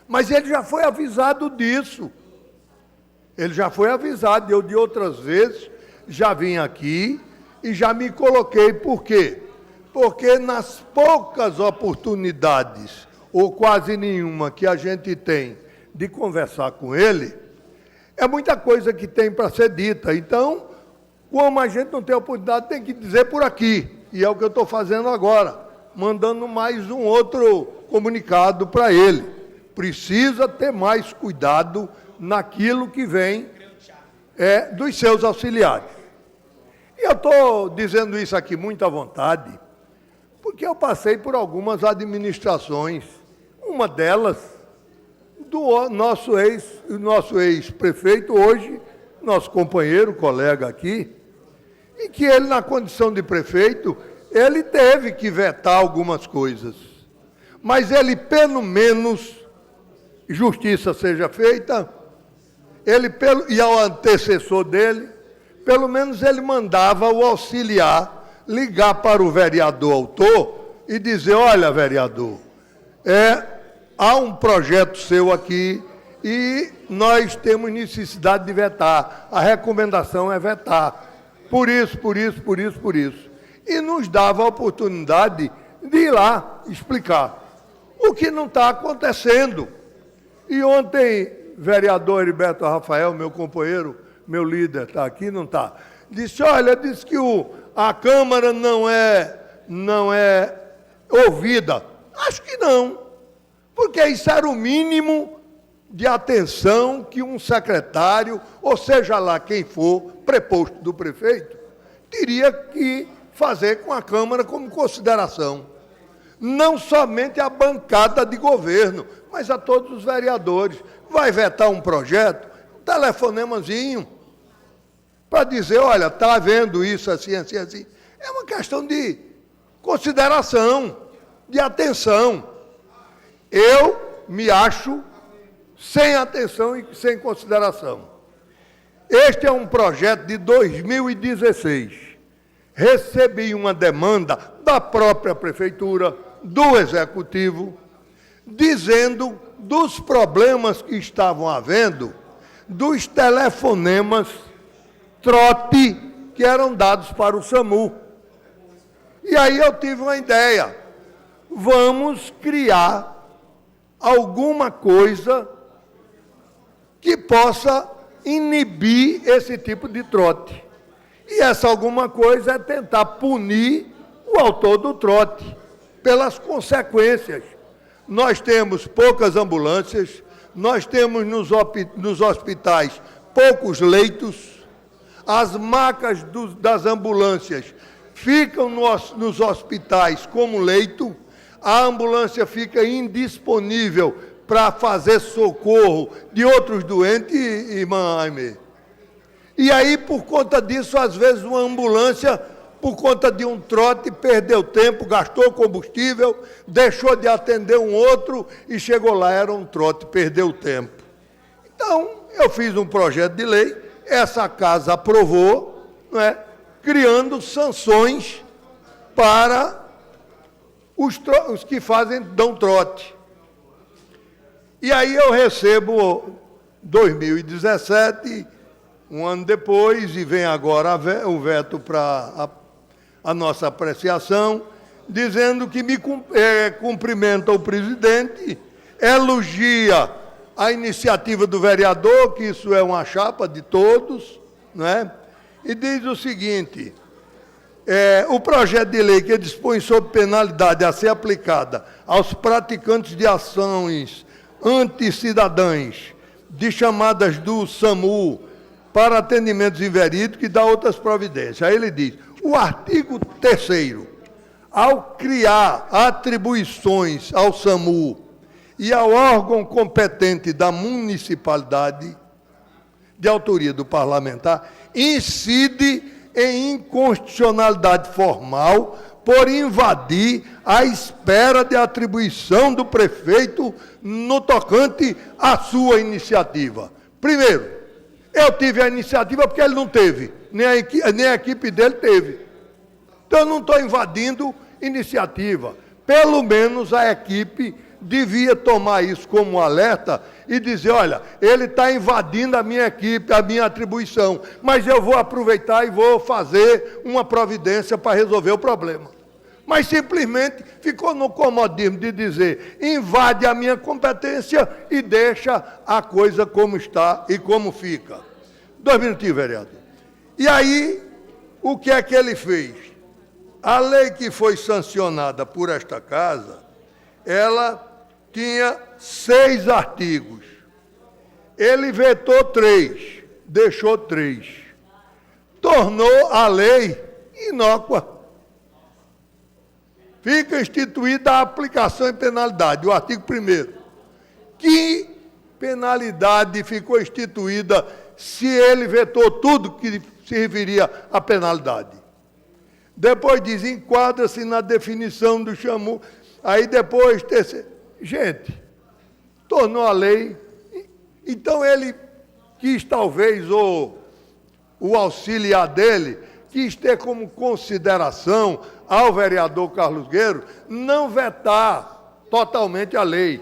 Mas ele já foi avisado disso. Ele já foi avisado. Eu, de outras vezes, já vim aqui e já me coloquei. Por quê? Porque nas poucas oportunidades, ou quase nenhuma, que a gente tem de conversar com ele, é muita coisa que tem para ser dita. Então, como a gente não tem oportunidade, tem que dizer por aqui. E é o que eu estou fazendo agora, mandando mais um outro comunicado para ele. Precisa ter mais cuidado naquilo que vem dos seus auxiliares. E eu estou dizendo isso aqui muito à vontade, porque eu passei por algumas administrações. Uma delas, do nosso ex-prefeito, hoje, nosso companheiro, colega aqui, e que ele, na condição de prefeito, ele teve que vetar algumas coisas. Mas ele, pelo menos, justiça seja feita, e ao antecessor dele, pelo menos ele mandava o auxiliar ligar para o vereador autor e dizer: olha, vereador, há um projeto seu aqui e nós temos necessidade de vetar. A recomendação é vetar. Por isso. E nos dava a oportunidade de ir lá explicar o que não está acontecendo. E ontem, vereador Heriberto Rafael, meu companheiro, meu líder, está aqui, não está? Disse, olha, disse que a Câmara não é ouvida. Acho que não, porque isso era o mínimo de atenção que um secretário, ou seja lá quem for, preposto do prefeito, teria que fazer com a Câmara como consideração. Não somente a bancada de governo, mas a todos os vereadores. Vai vetar um projeto, um telefonemazinho, para dizer, olha, está havendo isso, assim. É uma questão de consideração, de atenção. Eu me acho sem atenção e sem consideração. Este é um projeto de 2016. Recebi uma demanda da própria Prefeitura, do Executivo, dizendo dos problemas que estavam havendo, dos telefonemas trote que eram dados para o SAMU. E aí eu tive uma ideia. Vamos criar alguma coisa que possa inibir esse tipo de trote. E essa alguma coisa é tentar punir o autor do trote, pelas consequências. Nós temos poucas ambulâncias, nós temos nos hospitais poucos leitos, as macas das ambulâncias ficam nos hospitais como leito, a ambulância fica indisponível para fazer socorro de outros doentes, irmã Aimee. E aí, por conta disso, às vezes uma ambulância, por conta de um trote, perdeu tempo, gastou combustível, deixou de atender um outro e chegou lá, era um trote, perdeu tempo. Então, eu fiz um projeto de lei, essa casa aprovou, não é, criando sanções para os que dão trote. E aí eu recebo 2017, um ano depois, e vem agora o veto para a nossa apreciação, dizendo que me cumprimenta o presidente, elogia a iniciativa do vereador, que isso é uma chapa de todos, né? E diz o seguinte, o projeto de lei que dispõe sobre penalidade a ser aplicada aos praticantes de ações anticidadãs, de chamadas do SAMU, para atendimentos inverídicos e dá outras providências. Aí ele diz, o artigo 3º, ao criar atribuições ao SAMU e ao órgão competente da municipalidade, de autoria do parlamentar, incide em inconstitucionalidade formal por invadir a esfera de atribuição do prefeito no tocante à sua iniciativa. Primeiro, eu tive a iniciativa porque ele não teve, nem a equipe dele teve. Então, eu não estou invadindo iniciativa. Pelo menos a equipe devia tomar isso como alerta e dizer, olha, ele está invadindo a minha equipe, a minha atribuição, mas eu vou aproveitar e vou fazer uma providência para resolver o problema. Mas simplesmente ficou no comodismo de dizer, invade a minha competência e deixa a coisa como está e como fica. 2 minutinhos, vereador. E aí, o que é que ele fez? A lei que foi sancionada por esta casa, ela tinha 6 artigos. Ele vetou 3, deixou 3. Tornou a lei inócua. Fica instituída a aplicação e penalidade, o artigo 1º. Que penalidade ficou instituída se ele vetou tudo que se referia à penalidade? Depois diz, enquadra-se na definição do SAMU. Aí depois, gente, tornou a lei. Então ele quis talvez o auxiliar dele, quis ter como consideração ao vereador Carlos Gueiro não vetar totalmente a lei.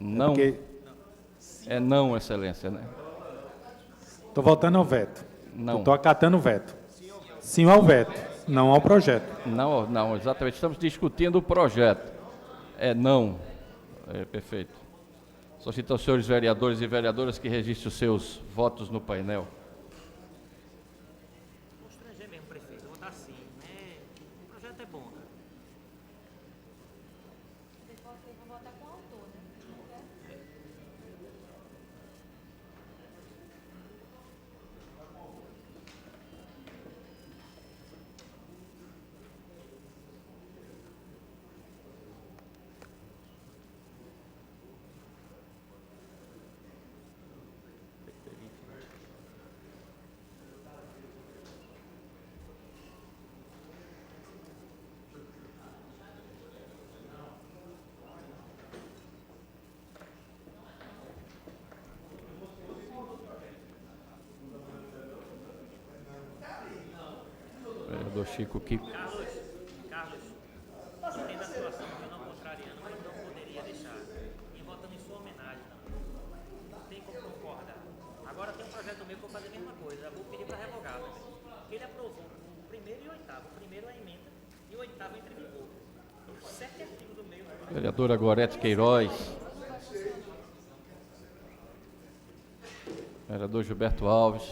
Não. É não, excelência, né? Estou voltando ao veto. Não. Estou acatando o veto. Sim ao veto, não ao projeto. Não, não, exatamente. Estamos discutindo o projeto. É não. É, perfeito. Solicito aos senhores vereadores e vereadoras que registrem os seus votos no painel. Constranger mesmo, prefeito. Vou votar sim. O projeto é bom, né? Vou votar com o autor, né? Vereador Chico Kiko. Carlos, eu entendo a situação, eu não contrariando, mas não poderia deixar. E votando em sua homenagem, não tem como concordar. Agora tem um projeto meu que eu vou fazer a mesma coisa, eu vou pedir para revogar, né? Porque ele aprovou o primeiro e o oitavo. O primeiro é a emenda e o oitavo entra em vigor. Os 7 artigos do meio. Vereadora Gorete Queiroz. Vereador Gilberto Alves.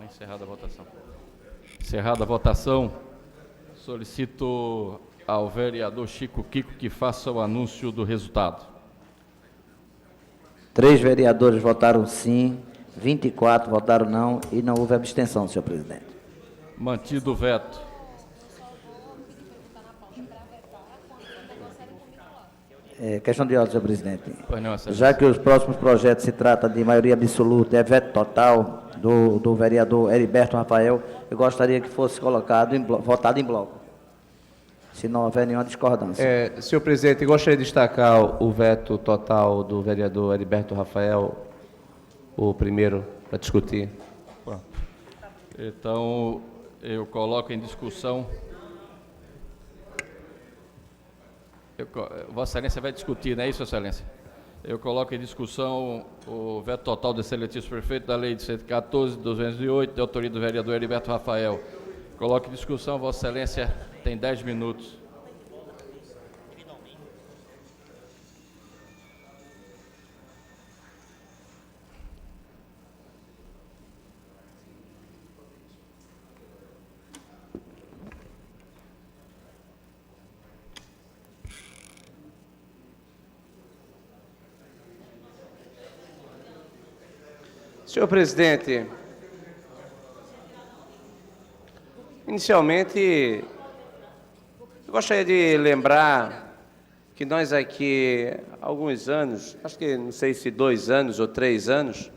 Encerrada a votação. Encerrada a votação, solicito ao vereador Chico Kiko que faça o anúncio do resultado. 3 vereadores votaram sim, 24 votaram não e não houve abstenção, senhor presidente. Mantido o veto. Questão de ordem, senhor presidente. Pois não, já que os próximos projetos se tratam de maioria absoluta, é veto total do vereador Heriberto Rafael, eu gostaria que fosse colocado, votado em bloco, se não houver nenhuma discordância. Senhor presidente, eu gostaria de destacar o veto total do vereador Heriberto Rafael, o primeiro, para discutir. Então, eu coloco em discussão. Vossa Excelência vai discutir, não é isso, Excelência? Eu coloco em discussão o veto total do excelentíssimo prefeito da Lei de 114/2008, de autoria do vereador Heriberto Rafael. Coloco em discussão, Vossa Excelência tem 10 minutos. Senhor presidente, inicialmente, eu gostaria de lembrar que nós aqui, há alguns anos, acho que não sei se 2 anos ou 3 anos,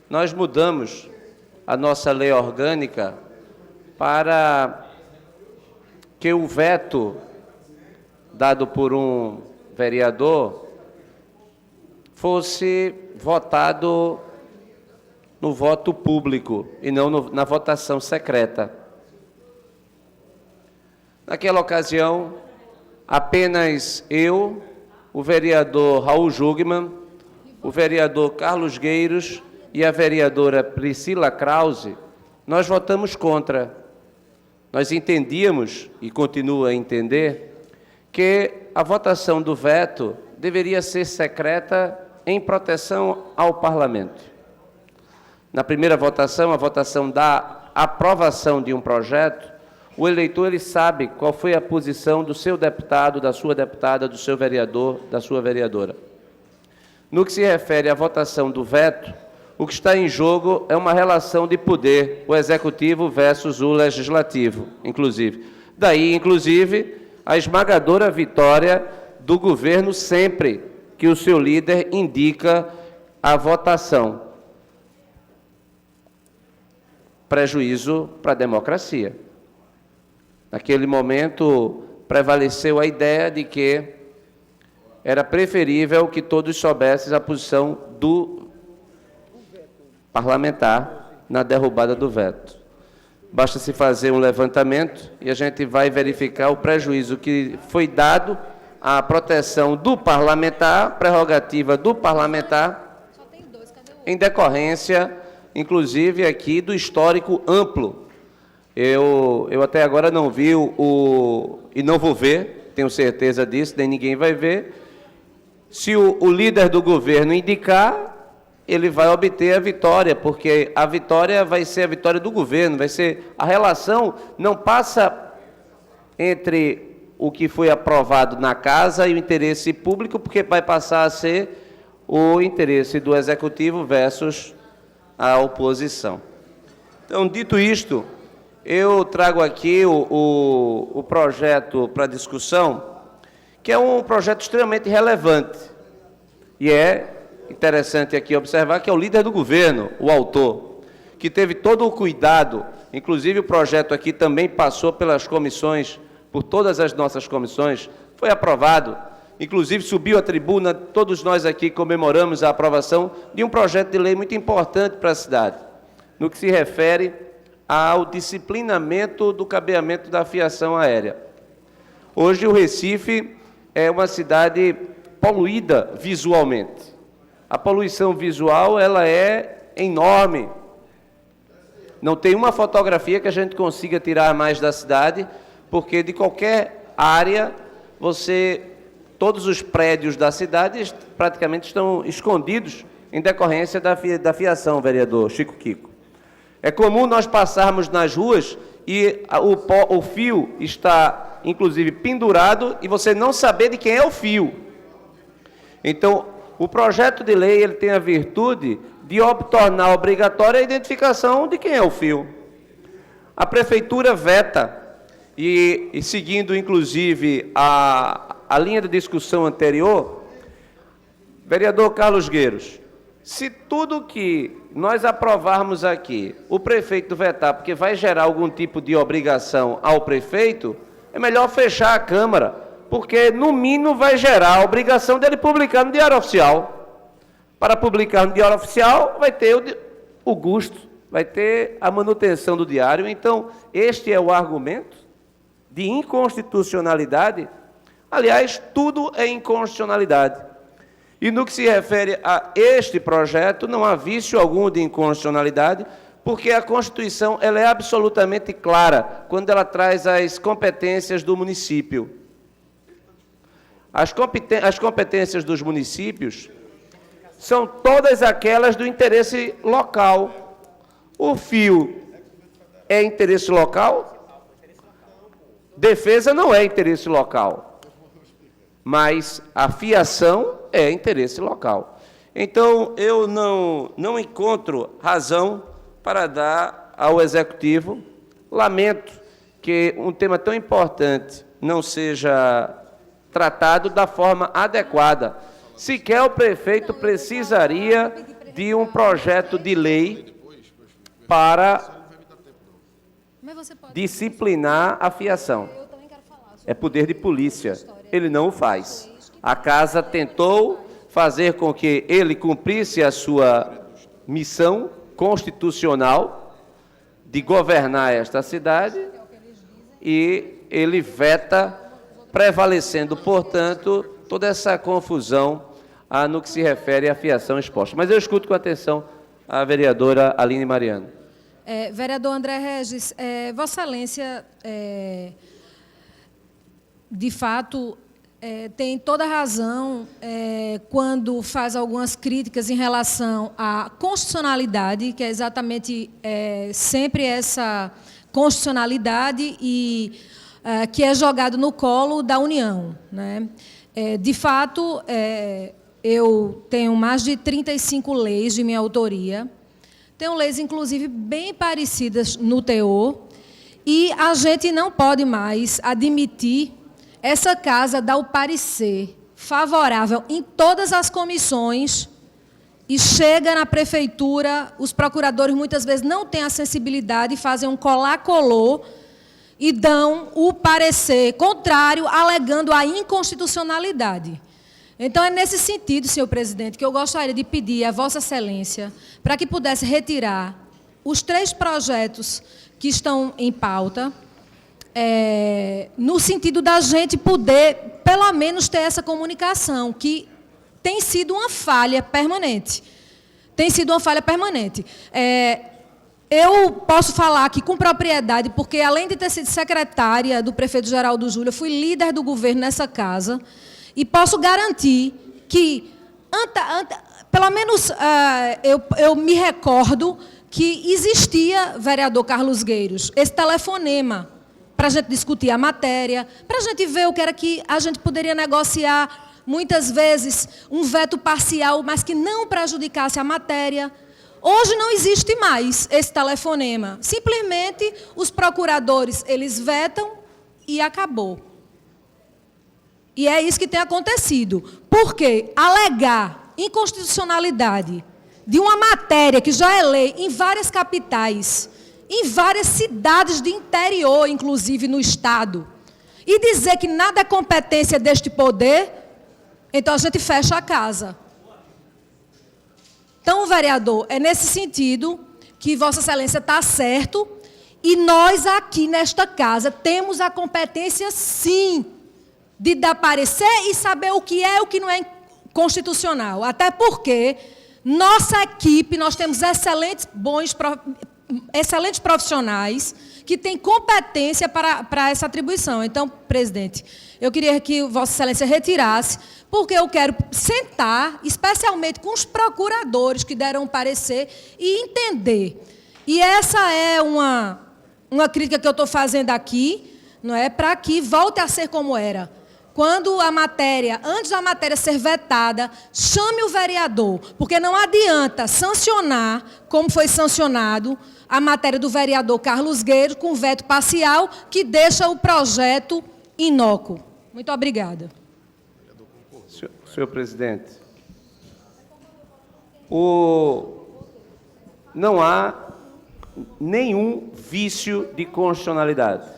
nós mudamos a nossa lei orgânica para que o veto dado por um vereador fosse votado no voto público e não na votação secreta. Naquela ocasião, apenas eu, o vereador Raul Jugman, o vereador Carlos Gueiros e a vereadora Priscila Krause, nós votamos contra. Nós entendíamos, e continuo a entender, que a votação do veto deveria ser secreta em proteção ao Parlamento. Na primeira votação, a votação da aprovação de um projeto, o eleitor ele sabe qual foi a posição do seu deputado, da sua deputada, do seu vereador, da sua vereadora. No que se refere à votação do veto, o que está em jogo é uma relação de poder, o executivo versus o legislativo, inclusive. Daí, inclusive, a esmagadora vitória do governo sempre que o seu líder indica a votação. Prejuízo para a democracia. Naquele momento, prevaleceu a ideia de que era preferível que todos soubessem a posição do parlamentar na derrubada do veto. Basta se fazer um levantamento e a gente vai verificar o prejuízo que foi dado à proteção do parlamentar, prerrogativa do parlamentar, em decorrência, inclusive, aqui do histórico amplo. Eu até agora não vi e não vou ver, tenho certeza disso, nem ninguém vai ver. Se o líder do governo indicar, ele vai obter a vitória, porque a vitória vai ser a vitória do governo, vai ser a relação, não passa entre o que foi aprovado na casa e o interesse público, porque vai passar a ser o interesse do executivo versus a oposição. Então, dito isto, eu trago aqui o projeto para discussão, que é um projeto extremamente relevante, e é interessante aqui observar que é o líder do governo, o autor, que teve todo o cuidado, inclusive o projeto aqui também passou pelas comissões, por todas as nossas comissões, foi aprovado, inclusive subiu à tribuna, todos nós aqui comemoramos a aprovação de um projeto de lei muito importante para a cidade, no que se refere ao disciplinamento do cabeamento da fiação aérea. Hoje o Recife é uma cidade poluída visualmente. A poluição visual, ela é enorme. Não tem uma fotografia que a gente consiga tirar mais da cidade, porque de qualquer área, todos os prédios da cidade praticamente estão escondidos em decorrência da fiação, vereador Chico Kiko. É comum nós passarmos nas ruas e o fio está, inclusive, pendurado e você não saber de quem é o fio. Então, o projeto de lei ele tem a virtude de tornar obrigatória a identificação de quem é o fio. A prefeitura veta, e seguindo, inclusive, a linha de discussão anterior, vereador Carlos Gueiros, se tudo que nós aprovarmos aqui, o prefeito vetar, porque vai gerar algum tipo de obrigação ao prefeito, é melhor fechar a Câmara, porque, no mínimo, vai gerar a obrigação dele publicar no Diário Oficial. Para publicar no Diário Oficial, vai ter o custo, vai ter a manutenção do diário. Então, este é o argumento de inconstitucionalidade. Aliás, tudo é inconstitucionalidade. E no que se refere a este projeto, não há vício algum de inconstitucionalidade, porque a Constituição ela é absolutamente clara quando ela traz as competências do município. As competências dos municípios são todas aquelas do interesse local. O fio é interesse local? Defesa não é interesse local, mas a fiação é interesse local. Então, eu não encontro razão para dar ao Executivo. Lamento que um tema tão importante não seja tratado da forma adequada. Sequer o prefeito precisaria de um projeto de lei para disciplinar a fiação. É poder de polícia. Ele não o faz. A casa tentou fazer com que ele cumprisse a sua missão constitucional de governar esta cidade e ele veta, prevalecendo, portanto, toda essa confusão no que se refere à fiação exposta. Mas eu escuto com atenção a vereadora Aline Mariano. Vereador André Regis, Vossa Excelência, de fato, tem toda a razão quando faz algumas críticas em relação à constitucionalidade, que é exatamente sempre essa constitucionalidade e que é jogado no colo da União, né? De fato, eu tenho mais de 35 leis de minha autoria, tenho leis, inclusive, bem parecidas no teor, e a gente não pode mais admitir essa casa dá o parecer favorável em todas as comissões e chega na prefeitura, os procuradores muitas vezes não têm a sensibilidade e fazem um colar-colô e dão o parecer contrário, alegando a inconstitucionalidade. Então, é nesse sentido, senhor presidente, que eu gostaria de pedir a Vossa Excelência para que pudesse retirar os 3 projetos que estão em pauta, no sentido da gente poder, pelo menos, ter essa comunicação, que tem sido uma falha permanente. Tem sido uma falha permanente. Eu posso falar aqui com propriedade, porque, além de ter sido secretária do prefeito Geraldo Júlio, eu fui líder do governo nessa casa, e posso garantir que, pelo menos, eu me recordo que existia, vereador Carlos Gueiros, esse telefonema para a gente discutir a matéria, para a gente ver o que era que a gente poderia negociar, muitas vezes, um veto parcial, mas que não prejudicasse a matéria. Hoje não existe mais esse telefonema. Simplesmente, os procuradores, eles vetam e acabou. E é isso que tem acontecido. Porque alegar inconstitucionalidade de uma matéria que já é lei em várias capitais, em várias cidades de interior, inclusive no Estado, e dizer que nada é competência deste poder, então a gente fecha a casa. Então, vereador, é nesse sentido que Vossa Excelência está certo, e nós aqui nesta casa temos a competência, sim, de dar parecer e saber o que é e o que não é constitucional. Até porque nossa equipe, nós temos excelentes profissionais que têm competência para essa atribuição. Então, presidente, eu queria que Vossa Excelência retirasse, porque eu quero sentar, especialmente com os procuradores que deram o parecer, e entender. E essa é uma crítica que eu estou fazendo aqui, não é, para que volte a ser como era. Quando a matéria, antes da matéria ser vetada, chame o vereador, porque não adianta sancionar, como foi sancionado, a matéria do vereador Carlos Gueiros, com veto parcial, que deixa o projeto inócuo. Muito obrigada. Senhor presidente, não há nenhum vício de constitucionalidade.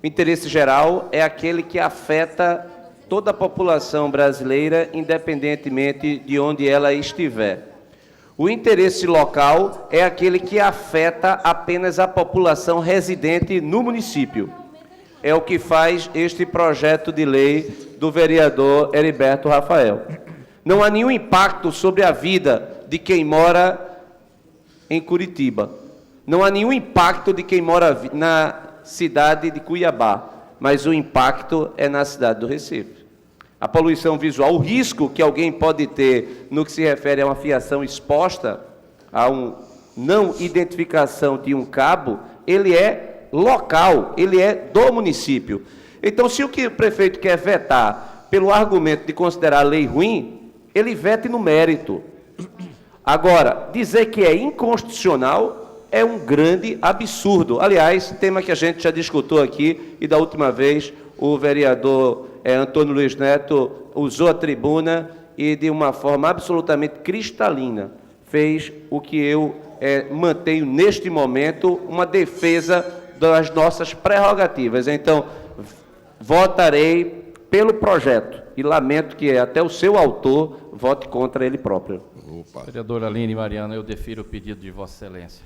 O interesse geral é aquele que afeta toda a população brasileira, independentemente de onde ela estiver. O interesse local é aquele que afeta apenas a população residente no município. É o que faz este projeto de lei do vereador Heriberto Rafael. Não há nenhum impacto sobre a vida de quem mora em Curitiba. Não há nenhum impacto de quem mora na cidade de Cuiabá, mas o impacto é na cidade do Recife. A poluição visual, o risco que alguém pode ter no que se refere a uma fiação exposta, a uma não identificação de um cabo, ele é local, ele é do município. Então, se o que o prefeito quer vetar pelo argumento de considerar a lei ruim, ele vete no mérito. Agora, dizer que é inconstitucional é um grande absurdo. Aliás, tema que a gente já discutiu aqui, e da última vez o vereador Antônio Luiz Neto usou a tribuna e, de uma forma absolutamente cristalina, fez o que eu mantenho neste momento, uma defesa das nossas prerrogativas. Então, votarei pelo projeto e lamento que até o seu autor vote contra ele próprio. Opa. Vereadora Aline Mariana, eu defiro o pedido de Vossa Excelência.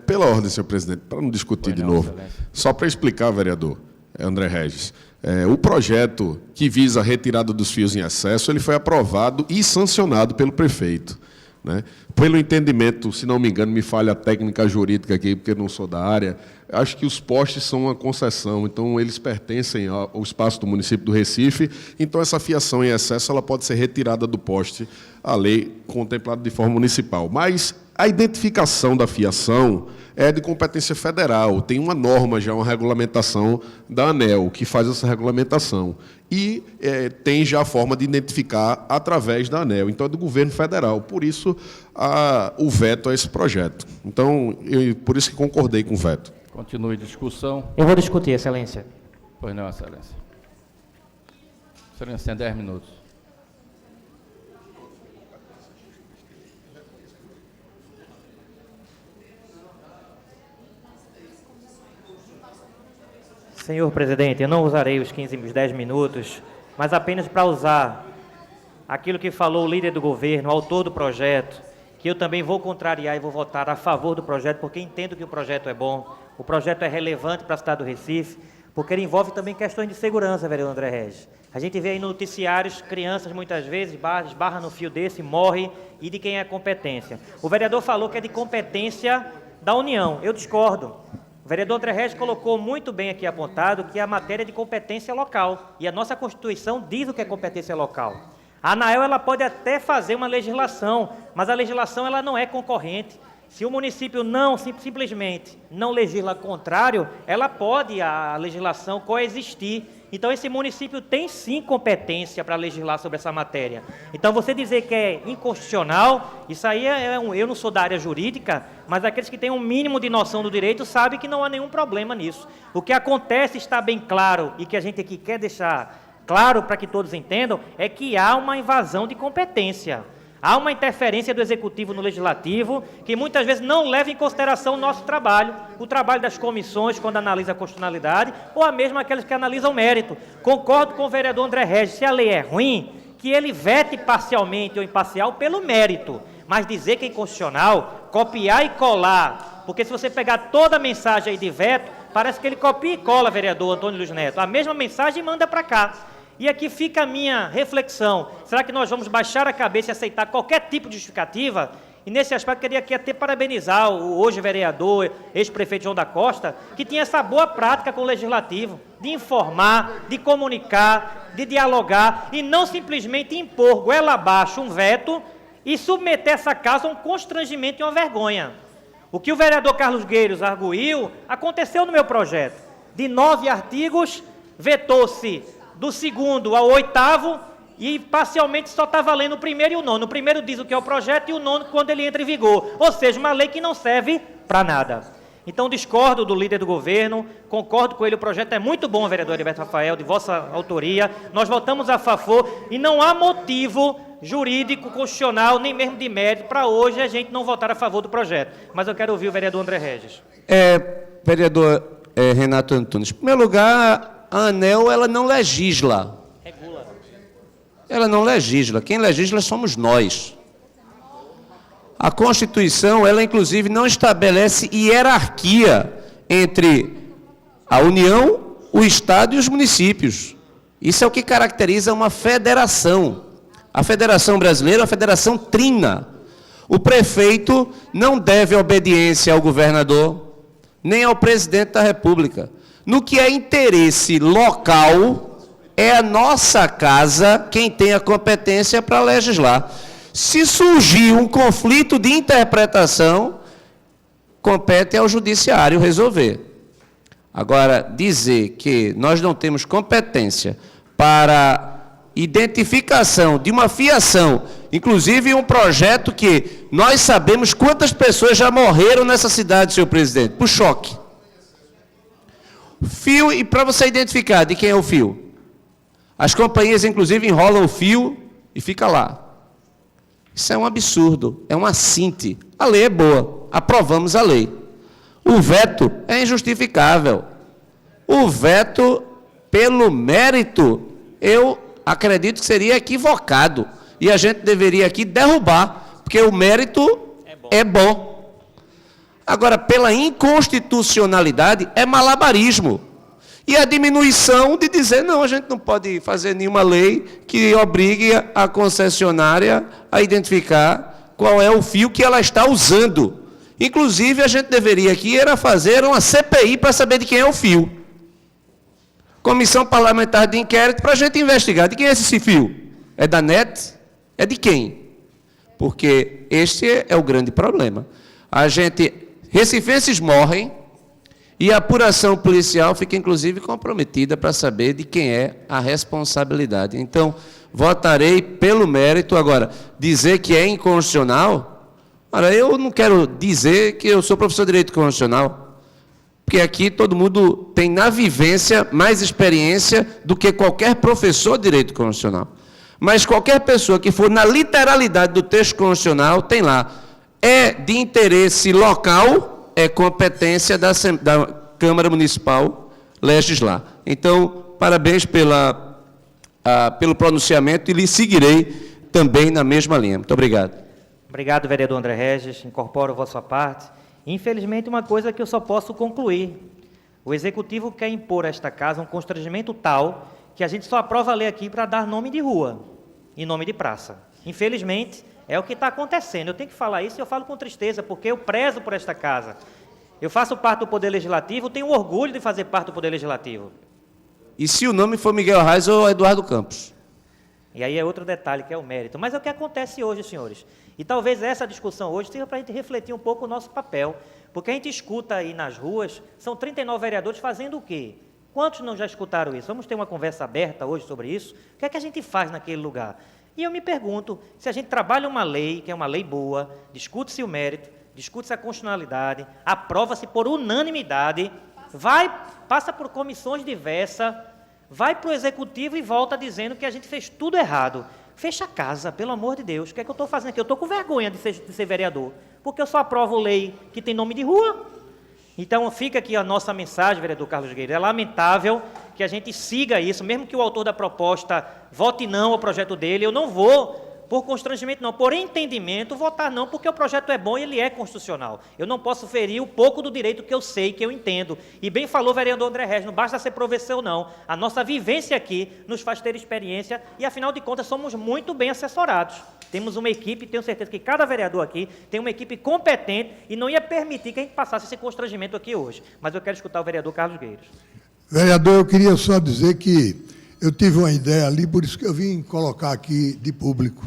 Pela ordem, senhor presidente, para não discutir de novo, só para explicar, vereador André Regis, o projeto que visa a retirada dos fios em excesso, ele foi aprovado e sancionado pelo prefeito, né? Pelo entendimento, se não me engano, me falha a técnica jurídica aqui, porque eu não sou da área, acho que os postes são uma concessão, então eles pertencem ao espaço do município do Recife, então essa fiação em excesso ela pode ser retirada do poste, a lei contemplada de forma municipal. Mas a identificação da fiação é de competência federal, tem uma norma já, uma regulamentação da ANEEL, que faz essa regulamentação. E tem já a forma de identificar através da ANEEL, então é do governo federal. Por isso, o veto a esse projeto. Então, por isso que concordei com o veto. Continue a discussão. Eu vou discutir, Excelência. Pois não, Excelência. Excelência tem 10 minutos. Senhor presidente, eu não usarei os 10 minutos, mas apenas para usar aquilo que falou o líder do governo, o autor do projeto, que eu também vou contrariar e vou votar a favor do projeto, porque entendo que o projeto é bom, o projeto é relevante para a cidade do Recife, porque ele envolve também questões de segurança, vereador André Regis. A gente vê aí no noticiários, crianças muitas vezes esbarram no fio desse, morrem, e de quem é a competência. O vereador falou que é de competência da União, eu discordo. O vereador André Regis colocou muito bem aqui apontado que a matéria é de competência local, e a nossa Constituição diz o que é competência local. A ANAEL ela pode até fazer uma legislação, mas a legislação ela não é concorrente. Se o município simplesmente não legisla contrário, ela pode, a legislação, coexistir. Então, esse município tem sim competência para legislar sobre essa matéria. Então, você dizer que é inconstitucional, isso aí eu não sou da área jurídica, mas aqueles que têm um mínimo de noção do direito sabem que não há nenhum problema nisso. O que acontece está bem claro e que a gente aqui quer deixar claro para que todos entendam, é que há uma invasão de competência. Há uma interferência do Executivo no Legislativo, que muitas vezes não leva em consideração o nosso trabalho, o trabalho das comissões, quando analisa a constitucionalidade, ou a mesma aqueles que analisam o mérito. Concordo com o vereador André Regis, se a lei é ruim, que ele vete parcialmente ou imparcial pelo mérito, mas dizer que é inconstitucional, copiar e colar, porque se você pegar toda a mensagem aí de veto, parece que ele copia e cola, vereador Antônio Luiz Neto, a mesma mensagem e manda para cá. E aqui fica a minha reflexão, será que nós vamos baixar a cabeça e aceitar qualquer tipo de justificativa? E nesse aspecto queria aqui até parabenizar o hoje vereador, ex-prefeito João da Costa, que tinha essa boa prática com o Legislativo, de informar, de comunicar, de dialogar, e não simplesmente impor goela abaixo um veto e submeter essa casa a um constrangimento e uma vergonha. O que o vereador Carlos Gueiros arguiu, aconteceu no meu projeto. De 9 artigos, vetou-se do 2º ao 8º, e parcialmente só está valendo o 1º e o 9º. O 1º diz o que é o projeto e o 9º quando ele entra em vigor. Ou seja, uma lei que não serve para nada. Então, discordo do líder do governo, concordo com ele, o projeto é muito bom, vereador Heriberto Rafael, de vossa autoria. Nós votamos a favor e não há motivo jurídico, constitucional, nem mesmo de mérito, para hoje a gente não votar a favor do projeto. Mas eu quero ouvir o vereador André Regis. Vereador Renato Antunes, em primeiro lugar, a ANEEL ela não legisla. Regula. Ela não legisla. Quem legisla somos nós. A Constituição, ela inclusive não estabelece hierarquia entre a União, o Estado e os municípios. Isso é o que caracteriza uma federação. A Federação Brasileira é uma federação trina. O prefeito não deve obediência ao governador, nem ao presidente da República. No que é interesse local, é a nossa casa quem tem a competência para legislar. Se surgir um conflito de interpretação, compete ao judiciário resolver. Agora, dizer que nós não temos competência para identificação de uma fiação, inclusive um projeto que nós sabemos quantas pessoas já morreram nessa cidade, senhor presidente, por choque. Fio, e para você identificar de quem é o fio, as companhias, inclusive, enrolam o fio e fica lá. Isso é um absurdo, é um assinte. A lei é boa, aprovamos a lei. O veto é injustificável. O veto, pelo mérito, eu acredito que seria equivocado. E a gente deveria aqui derrubar, porque o mérito é bom. Agora, pela inconstitucionalidade, é malabarismo. E a diminuição de dizer, não, a gente não pode fazer nenhuma lei que obrigue a concessionária a identificar qual é o fio que ela está usando. Inclusive, a gente deveria aqui era fazer uma CPI para saber de quem é o fio. Comissão Parlamentar de Inquérito para a gente investigar. De quem é esse fio? É da NET? É de quem? Porque este é o grande problema. Recifenses morrem, e a apuração policial fica, inclusive, comprometida para saber de quem é a responsabilidade. Então, votarei pelo mérito. Agora, dizer que é inconstitucional, olha, eu não quero dizer que eu sou professor de Direito Constitucional. Porque aqui todo mundo tem na vivência mais experiência do que qualquer professor de direito constitucional. Mas qualquer pessoa que for na literalidade do texto constitucional, tem lá, é de interesse local, é competência da Câmara Municipal legislar. Então, parabéns pelo pronunciamento e lhe seguirei também na mesma linha. Muito obrigado. Obrigado, vereador André Regis. Incorporo a vossa parte. Infelizmente, uma coisa que eu só posso concluir. O Executivo quer impor a esta casa um constrangimento tal que a gente só aprova a lei aqui para dar nome de rua e nome de praça. Infelizmente, é o que está acontecendo. Eu tenho que falar isso e eu falo com tristeza, porque eu prezo por esta casa. Eu faço parte do Poder Legislativo, tenho orgulho de fazer parte do Poder Legislativo. E se o nome for Miguel Reis ou Eduardo Campos? E aí é outro detalhe, que é o mérito. Mas é o que acontece hoje, senhores. E talvez essa discussão hoje seja para a gente refletir um pouco o nosso papel. Porque a gente escuta aí nas ruas, são 39 vereadores fazendo o quê? Quantos não já escutaram isso? Vamos ter uma conversa aberta hoje sobre isso? O que é que a gente faz naquele lugar? E eu me pergunto, se a gente trabalha uma lei, que é uma lei boa, discute-se o mérito, discute-se a constitucionalidade, aprova-se por unanimidade, passa por comissões diversas, vai para o Executivo e volta dizendo que a gente fez tudo errado. Fecha a casa, pelo amor de Deus. O que é que eu estou fazendo aqui? Eu estou com vergonha de ser vereador, porque eu só aprovo lei que tem nome de rua. Então, fica aqui a nossa mensagem, vereador Carlos Gueiro. É lamentável que a gente siga isso, mesmo que o autor da proposta vote não ao projeto dele, eu não vou, por constrangimento não, por entendimento, votar não, porque o projeto é bom e ele é constitucional. Eu não posso ferir o pouco do direito que eu sei, que eu entendo. E bem falou o vereador André Regis, não basta ser professor não. A nossa vivência aqui nos faz ter experiência e, afinal de contas, somos muito bem assessorados. Temos uma equipe, tenho certeza que cada vereador aqui tem uma equipe competente e não ia permitir que a gente passasse esse constrangimento aqui hoje. Mas eu quero escutar o vereador Carlos Gueiros. Vereador, eu queria só dizer que eu tive uma ideia ali, por isso que eu vim colocar aqui de público.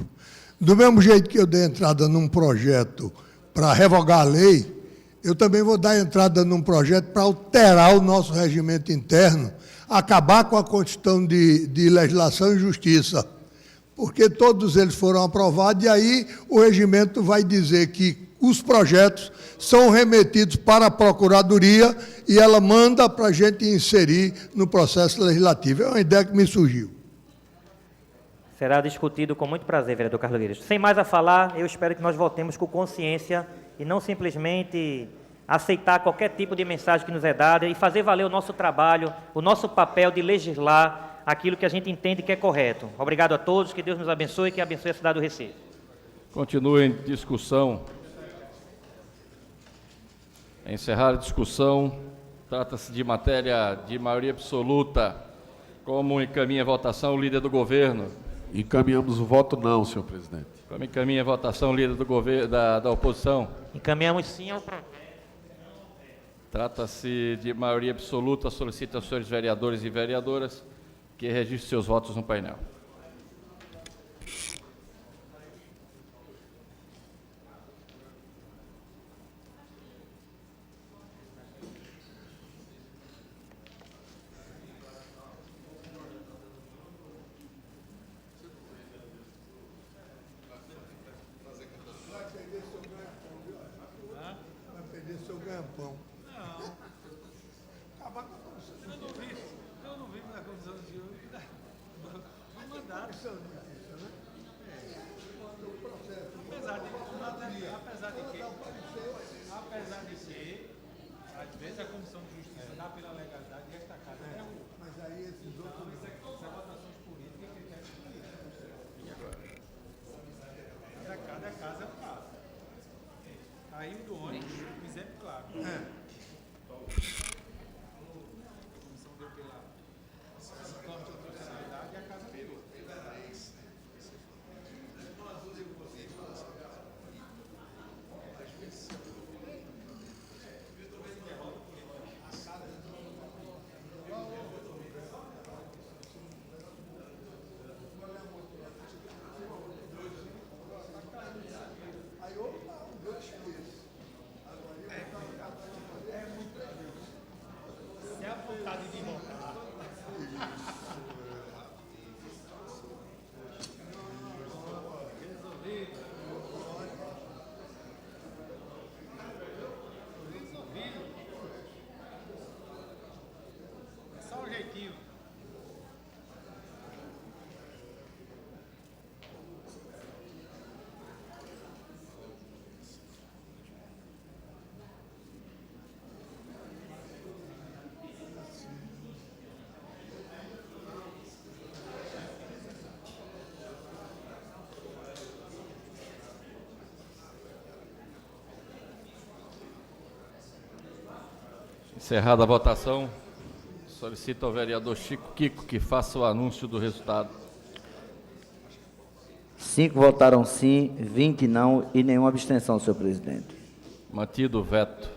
Do mesmo jeito que eu dei entrada num projeto para revogar a lei, eu também vou dar entrada num projeto para alterar o nosso regimento interno, acabar com a questão de legislação e justiça, porque todos eles foram aprovados e aí o regimento vai dizer que os projetos são remetidos para a Procuradoria e ela manda para a gente inserir no processo legislativo. É uma ideia que me surgiu. Será discutido com muito prazer, vereador Carlos Guedes. Sem mais a falar, eu espero que nós votemos com consciência e não simplesmente aceitar qualquer tipo de mensagem que nos é dada e fazer valer o nosso trabalho, o nosso papel de legislar aquilo que a gente entende que é correto. Obrigado a todos, que Deus nos abençoe e que abençoe a cidade do Recife. Continua em discussão. Encerrar a discussão. Trata-se de matéria de maioria absoluta. Como encaminha a votação o líder do governo? Encaminhamos o voto não, senhor presidente. Como encaminha a votação o líder do governo, da oposição? Encaminhamos sim ao projeto. Trata-se de maioria absoluta. Solicito aos senhores vereadores e vereadoras que registrem seus votos no painel. Encerrada a votação, solicito ao vereador Chico Kiko que faça o anúncio do resultado. 5 votaram sim, 20 não e nenhuma abstenção, senhor presidente. Mantido o veto.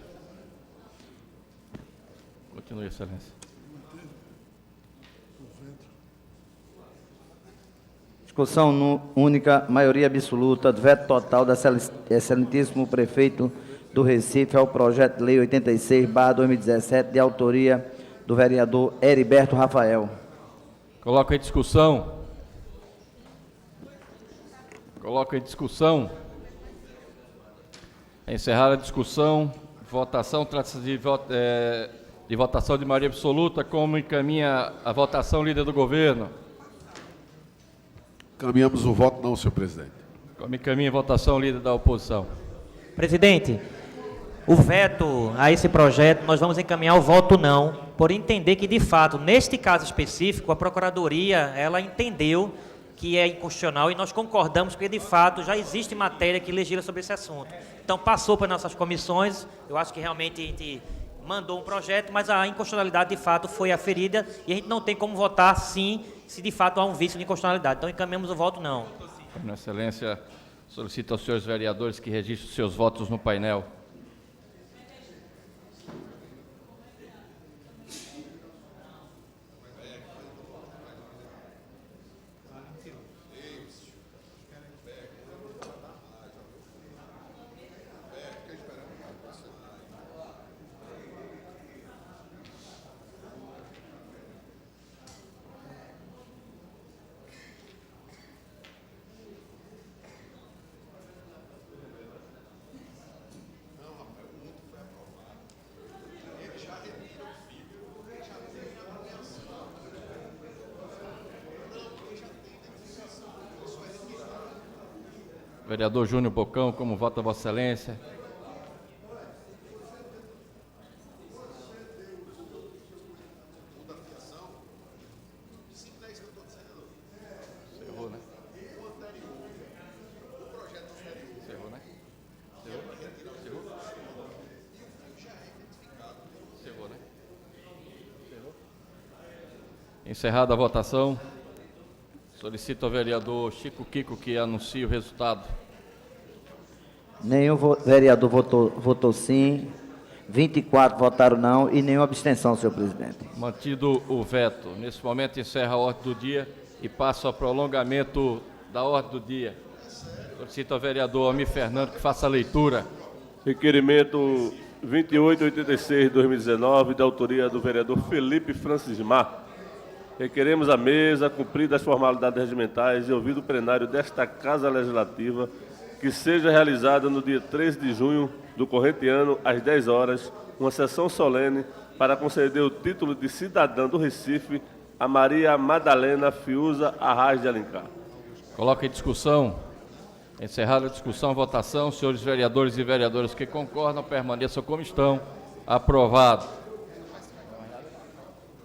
Continue, excelência. Discussão única, maioria absoluta, do veto total da excelentíssimo prefeito do Recife ao projeto de lei 86/2017, de autoria do vereador Heriberto Rafael. Coloco em discussão. Coloco em discussão. Encerrada a discussão. Votação. Trata-se de votação de maioria absoluta. Como encaminha a votação, líder do governo? Caminhamos o voto não, senhor presidente. Como encaminha a votação, líder da oposição? Presidente, o veto a esse projeto, nós vamos encaminhar o voto não, por entender que, de fato, neste caso específico, a Procuradoria, ela entendeu que é inconstitucional e nós concordamos porque, de fato, já existe matéria que legisla sobre esse assunto. Então, passou para nossas comissões, eu acho que realmente a gente mandou um projeto, mas a inconstitucionalidade, de fato, foi aferida e a gente não tem como votar sim, se de fato há um vício de inconstitucionalidade. Então, encaminhamos o voto não. Minha Excelência, solicito aos senhores vereadores que registrem seus votos no painel. Vereador Júnior Bocão, como vota Vossa Excelência? Encerrou, né? Encerrou, né? Encerrou, né? Encerrada a votação. Solicito ao vereador Chico Kiko que anuncie o resultado. Nenhum vereador votou sim, 24 votaram não e nenhuma abstenção, senhor presidente. Mantido o veto. Nesse momento encerra a ordem do dia e passo ao prolongamento da ordem do dia. Solicito ao vereador Almir Fernando que faça a leitura. Requerimento 2886/2019, da autoria do vereador Felipe Francis Mar. Requeremos a mesa, cumpridas as formalidades regimentais e ouvido o plenário desta Casa Legislativa, que seja realizada no dia 13 de junho do corrente ano, às 10 horas, uma sessão solene para conceder o título de cidadã do Recife a Maria Madalena Fiuza Arraes de Alencar. Coloca em discussão. Encerrada a discussão, votação. Senhores vereadores e vereadoras que concordam, permaneçam como estão. Aprovado.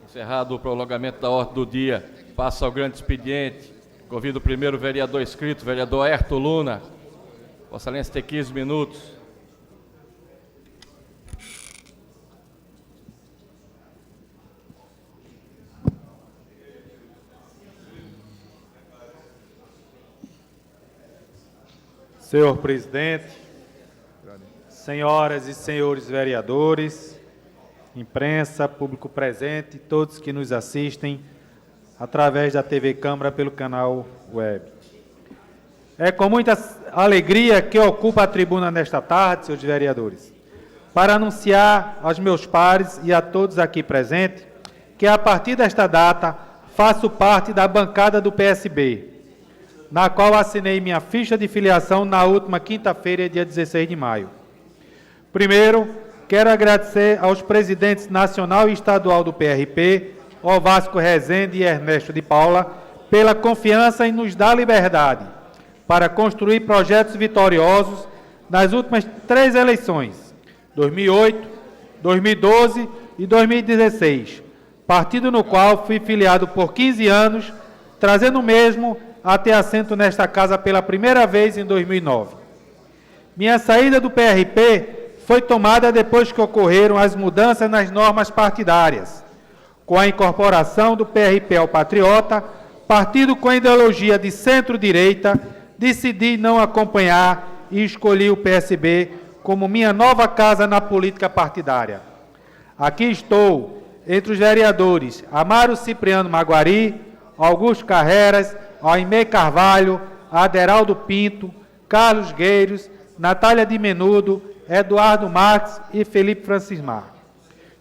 Encerrado o prolongamento da ordem do dia, passa ao grande expediente. Convido o primeiro vereador inscrito, vereador Ayrton Luna. Vossa Excelência tem 15 minutos. Senhor presidente, senhoras e senhores vereadores, imprensa, público presente, todos que nos assistem através da TV Câmara pelo canal web. É com muita alegria que ocupo a tribuna nesta tarde, senhores vereadores, para anunciar aos meus pares e a todos aqui presentes que, a partir desta data, faço parte da bancada do PSB, na qual assinei minha ficha de filiação na última quinta-feira, dia 16 de maio. Primeiro, quero agradecer aos presidentes nacional e estadual do PRP, Ovasco Rezende e Ernesto de Paula, pela confiança em nos dar liberdade para construir projetos vitoriosos nas últimas 3 eleições, 2008, 2012 e 2016, partido no qual fui filiado por 15 anos, trazendo mesmo a ter assento nesta casa pela primeira vez em 2009. Minha saída do PRP foi tomada depois que ocorreram as mudanças nas normas partidárias. Com a incorporação do PRP ao Patriota, partido com ideologia de centro-direita, decidi não acompanhar e escolhi o PSB como minha nova casa na política partidária. Aqui estou, entre os vereadores Amaro Cipriano Maguari, Augusto Carreras, Aimé Carvalho, Aderaldo Pinto, Carlos Gueiros, Natália de Menudo, Eduardo Marques e Felipe Francismar,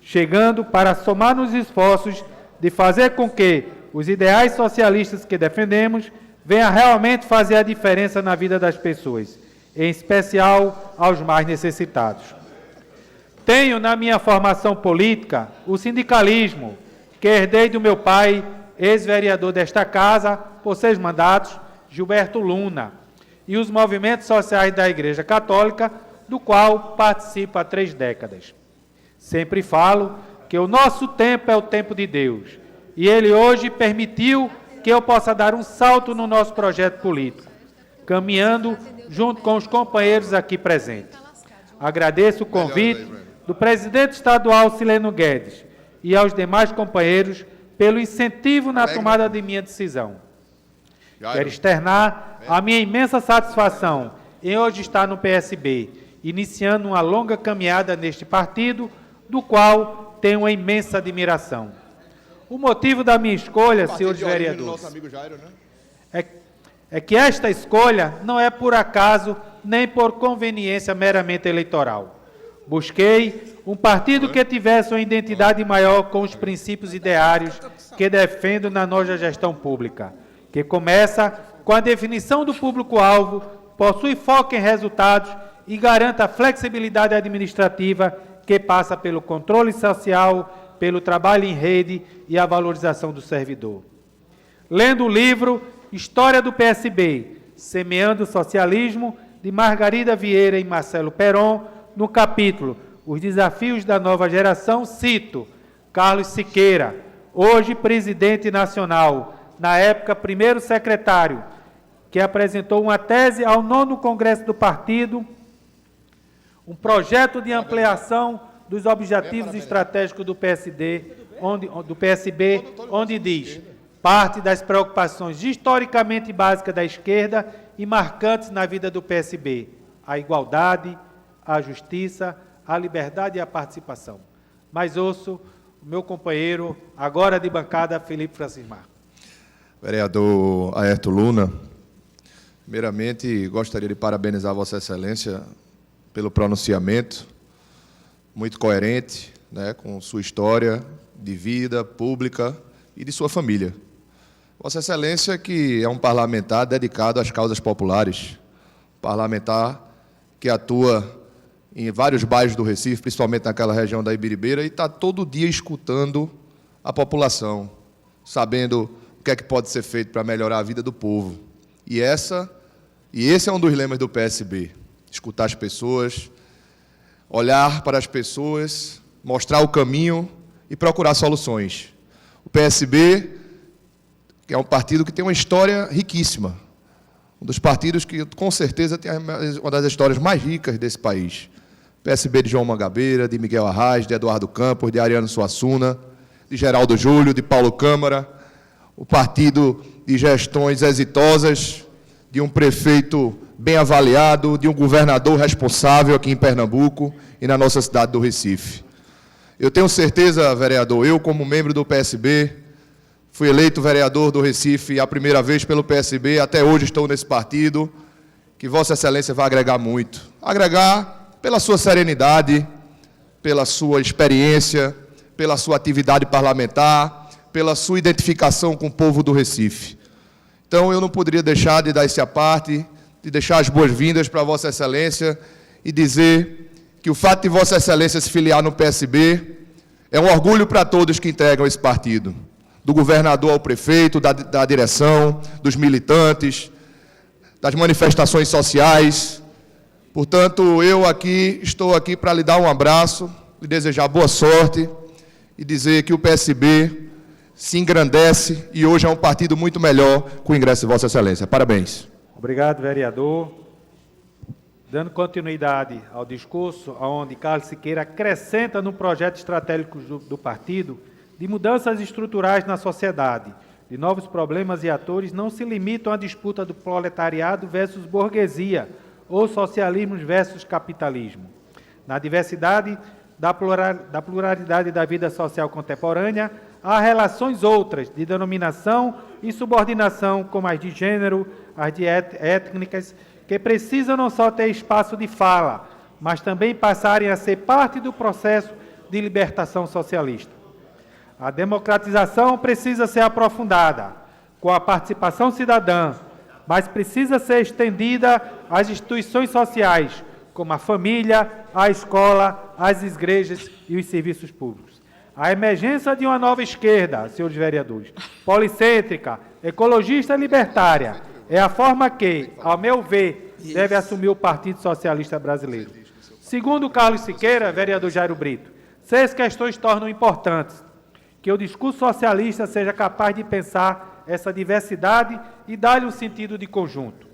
chegando para somar nos esforços de fazer com que os ideais socialistas que defendemos venham realmente fazer a diferença na vida das pessoas, em especial aos mais necessitados. Tenho na minha formação política o sindicalismo, que herdei do meu pai, ex-vereador desta casa, por 6 mandatos, Gilberto Luna, e os movimentos sociais da Igreja Católica, do qual participo há 3 décadas. Sempre falo que o nosso tempo é o tempo de Deus, e Ele hoje permitiu que eu possa dar um salto no nosso projeto político, caminhando junto com os companheiros aqui presentes. Agradeço o convite do presidente estadual Sileno Guedes e aos demais companheiros pelo incentivo na tomada de minha decisão. Quero externar a minha imensa satisfação em hoje estar no PSB, iniciando uma longa caminhada neste partido, do qual tenho uma imensa admiração. O motivo da minha escolha, senhores vereadores, é que esta escolha não é por acaso nem por conveniência meramente eleitoral. Busquei um partido que tivesse uma identidade maior com os princípios ideários que defendo na nossa gestão pública, que começa com a definição do público-alvo, possui foco em resultados e garanta a flexibilidade administrativa que passa pelo controle social, pelo trabalho em rede e a valorização do servidor. Lendo o livro História do PSB, Semeando o Socialismo, de Margarida Vieira e Marcelo Peron, no capítulo Os Desafios da Nova Geração, cito Carlos Siqueira, hoje presidente nacional, na época primeiro secretário, que apresentou uma tese ao 9º Congresso do Partido, um projeto de ampliação dos objetivos estratégicos do PSB, onde diz: parte das preocupações historicamente básicas da esquerda e marcantes na vida do PSB, a igualdade, a justiça, a liberdade e a participação. Mas ouço o meu companheiro, agora de bancada, Felipe Francismar. Vereador Aerto Luna, primeiramente gostaria de parabenizar Vossa Excelência pelo pronunciamento, muito coerente, né, com sua história de vida pública e de sua família. Vossa Excelência, que é um parlamentar dedicado às causas populares, parlamentar que atua em vários bairros do Recife, principalmente naquela região da Ibiribeira, e está todo dia escutando a população, sabendo o que é que pode ser feito para melhorar a vida do povo. E esse é um dos lemas do PSB, escutar as pessoas, olhar para as pessoas, mostrar o caminho e procurar soluções. O PSB, que é um partido que tem uma história riquíssima, um dos partidos que, com certeza, tem uma das histórias mais ricas desse país. PSB de João Mangabeira, de Miguel Arraes, de Eduardo Campos, de Ariano Suassuna, de Geraldo Júlio, de Paulo Câmara, o partido de gestões exitosas, de um prefeito bem avaliado, de um governador responsável aqui em Pernambuco e na nossa cidade do Recife. Eu tenho certeza, vereador, eu como membro do PSB, fui eleito vereador do Recife a primeira vez pelo PSB, até hoje estou nesse partido, que Vossa Excelência vai agregar muito. Agregar pela sua serenidade, pela sua experiência, pela sua atividade parlamentar, pela sua identificação com o povo do Recife. Então, eu não poderia deixar de dar esse à parte, de deixar as boas-vindas para Vossa Excelência e dizer que o fato de Vossa Excelência se filiar no PSB é um orgulho para todos que integram esse partido, do governador ao prefeito, da direção, dos militantes, das manifestações sociais. Portanto, estou aqui para lhe dar um abraço, lhe desejar boa sorte e dizer que o PSB se engrandece e hoje é um partido muito melhor com o ingresso de Vossa Excelência. Parabéns. Obrigado, vereador. Dando continuidade ao discurso, onde Carlos Siqueira acrescenta no projeto estratégico do partido de mudanças estruturais na sociedade, de novos problemas e atores, não se limitam à disputa do proletariado versus burguesia, ou socialismo versus capitalismo. Na diversidade da pluralidade da vida social contemporânea, há relações outras de denominação e subordinação, como as de gênero, as de étnicas, que precisam não só ter espaço de fala, mas também passarem a ser parte do processo de libertação socialista. A democratização precisa ser aprofundada, com a participação cidadã, mas precisa ser estendida às instituições sociais, como a família, a escola, as igrejas e os serviços públicos. A emergência de uma nova esquerda, senhores vereadores, policêntrica, ecologista e libertária, é a forma que, ao meu ver, deve assumir o Partido Socialista Brasileiro. Segundo Carlos Siqueira, vereador Jairo Brito, 6 questões tornam importantes que o discurso socialista seja capaz de pensar essa diversidade e dar-lhe um sentido de conjunto.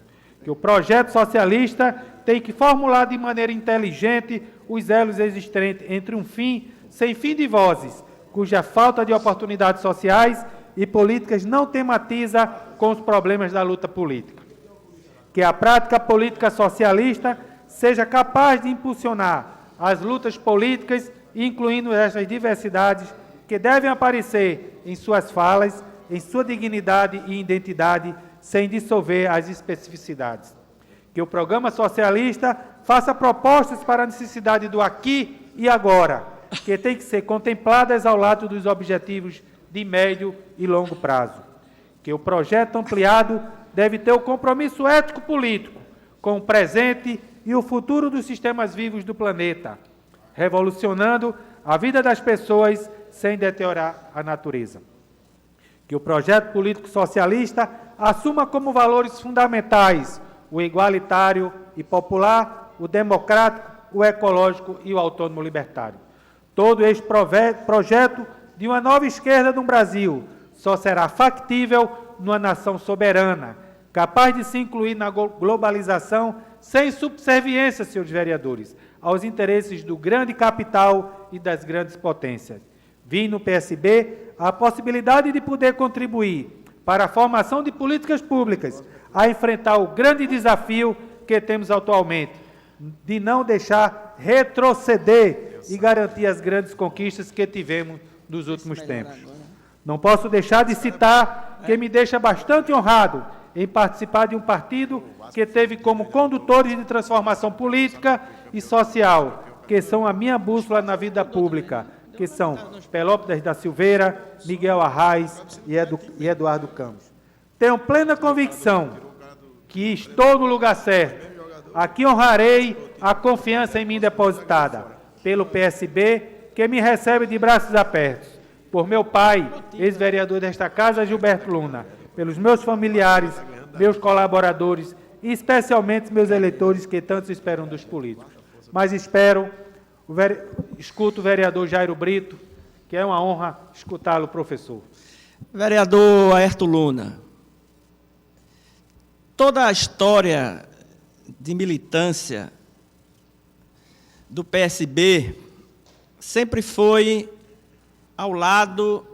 Que o projeto socialista tem que formular de maneira inteligente os elos existentes entre um fim sem fim de vozes, cuja falta de oportunidades sociais e políticas não tematiza com os problemas da luta política. Que a prática política socialista seja capaz de impulsionar as lutas políticas, incluindo essas diversidades que devem aparecer em suas falas, em sua dignidade e identidade, sem dissolver as especificidades. Que o programa socialista faça propostas para a necessidade do aqui e agora, que tem que ser contempladas ao lado dos objetivos de médio e longo prazo. Que o projeto ampliado deve ter o compromisso ético-político com o presente e o futuro dos sistemas vivos do planeta, revolucionando a vida das pessoas sem deteriorar a natureza. Que o projeto político socialista assuma como valores fundamentais o igualitário e popular, o democrático, o ecológico e o autônomo libertário. Todo este projeto de uma nova esquerda no Brasil só será factível numa nação soberana, capaz de se incluir na globalização sem subserviência, senhores vereadores, aos interesses do grande capital e das grandes potências. Vi no PSB a possibilidade de poder contribuir para a formação de políticas públicas a enfrentar o grande desafio que temos atualmente, de não deixar retroceder e garantir as grandes conquistas que tivemos nos últimos tempos. Não posso deixar de citar que me deixa bastante honrado em participar de um partido que teve como condutores de transformação política e social, que são a minha bússola na vida pública, que são Pelópidas da Silveira, Miguel Arraes e Eduardo Campos. Tenho plena convicção que estou no lugar certo. Aqui honrarei a confiança em mim depositada pelo PSB, que me recebe de braços abertos, por meu pai, ex-vereador desta casa, Gilberto Luna, pelos meus familiares, meus colaboradores e especialmente meus eleitores que tanto esperam dos políticos. Mas escuto o vereador Jairo Brito, que é uma honra escutá-lo, professor. Vereador Aerto Luna, toda a história de militância do PSB sempre foi ao lado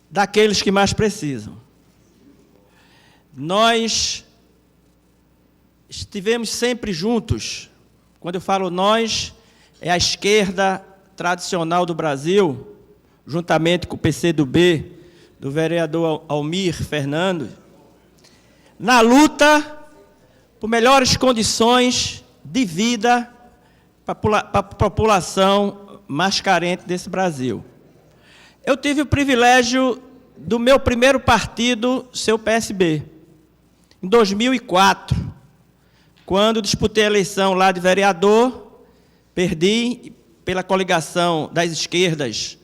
daqueles que mais precisam. Nós estivemos sempre juntos. Quando eu falo nós, é a esquerda tradicional do Brasil, juntamente com o PCdoB, do vereador Almir Fernando, na luta por melhores condições de vida para a população mais carente desse Brasil. Eu tive o privilégio do meu primeiro partido ser o PSB, em 2004, quando disputei a eleição lá de vereador, perdi pela coligação das esquerdas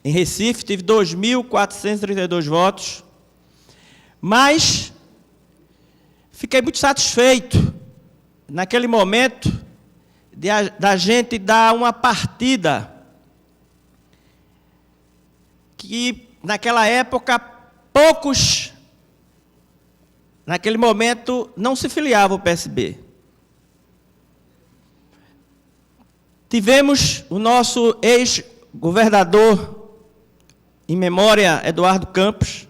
em Recife, tive 2.432 votos, mas fiquei muito satisfeito, naquele momento, da gente dar uma partida que, naquela época, poucos, naquele momento, não se filiavam ao PSB. tivemos o nosso ex-governador, em memória, Eduardo Campos,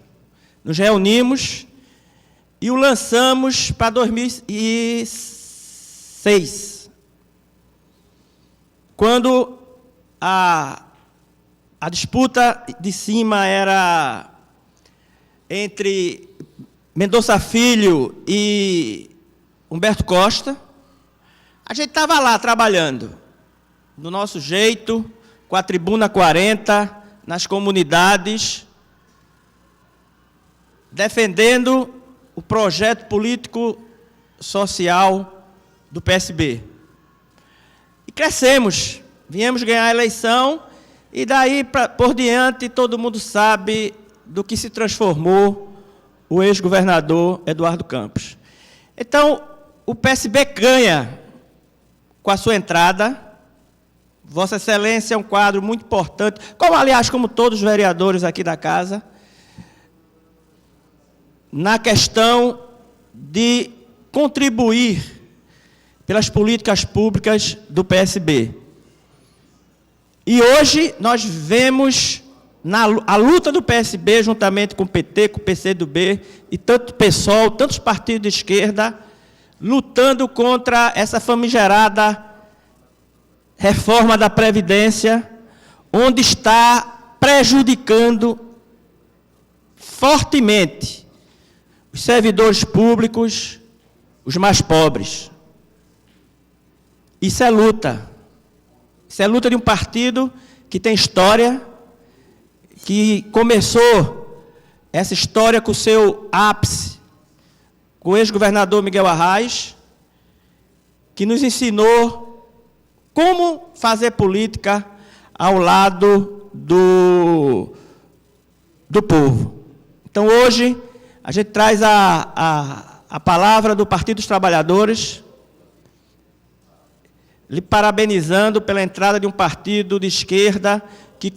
nos reunimos e o lançamos para 2006, quando a disputa de cima era entre Mendonça Filho e Humberto Costa. A gente estava lá trabalhando, do nosso jeito, com a Tribuna 40, nas comunidades, defendendo o projeto político social do PSB. E crescemos, viemos ganhar a eleição, e daí por diante todo mundo sabe do que se transformou o ex-governador Eduardo Campos. Então, o PSB ganha com a sua entrada. Vossa Excelência é um quadro muito importante, como, aliás, como todos os vereadores aqui da casa, na questão de contribuir pelas políticas públicas do PSB. E hoje nós vemos a luta do PSB, juntamente com o PT, com o PCdoB, e tanto o PSOL, tantos partidos de esquerda, lutando contra essa famigerada reforma da Previdência, onde está prejudicando fortemente os servidores públicos, os mais pobres. Isso é luta. Isso é luta de um partido que tem história, que começou essa história com o seu ápice, com o ex-governador Miguel Arraes, que nos ensinou como fazer política ao lado do povo. Então, hoje, a gente traz a palavra do Partido dos Trabalhadores, lhe parabenizando pela entrada de um partido de esquerda que,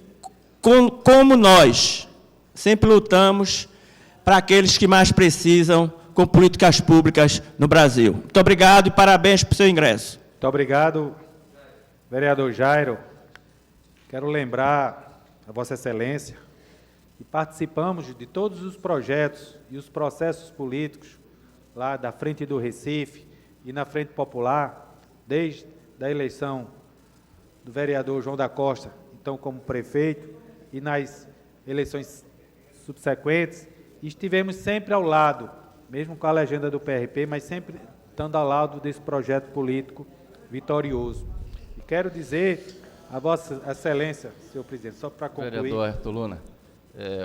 como nós, sempre lutamos para aqueles que mais precisam com políticas públicas no Brasil. Muito obrigado e parabéns por seu ingresso. Muito obrigado, vereador Jairo. Quero lembrar a Vossa Excelência que participamos de todos os projetos e os processos políticos lá da Frente do Recife e na Frente Popular, desde a eleição do vereador João da Costa, então como prefeito, e nas eleições subsequentes, estivemos sempre ao lado, mesmo com a legenda do PRP, mas sempre estando ao lado desse projeto político vitorioso. E quero dizer a Vossa Excelência, senhor presidente, só para concluir... Vereador Airton Luna,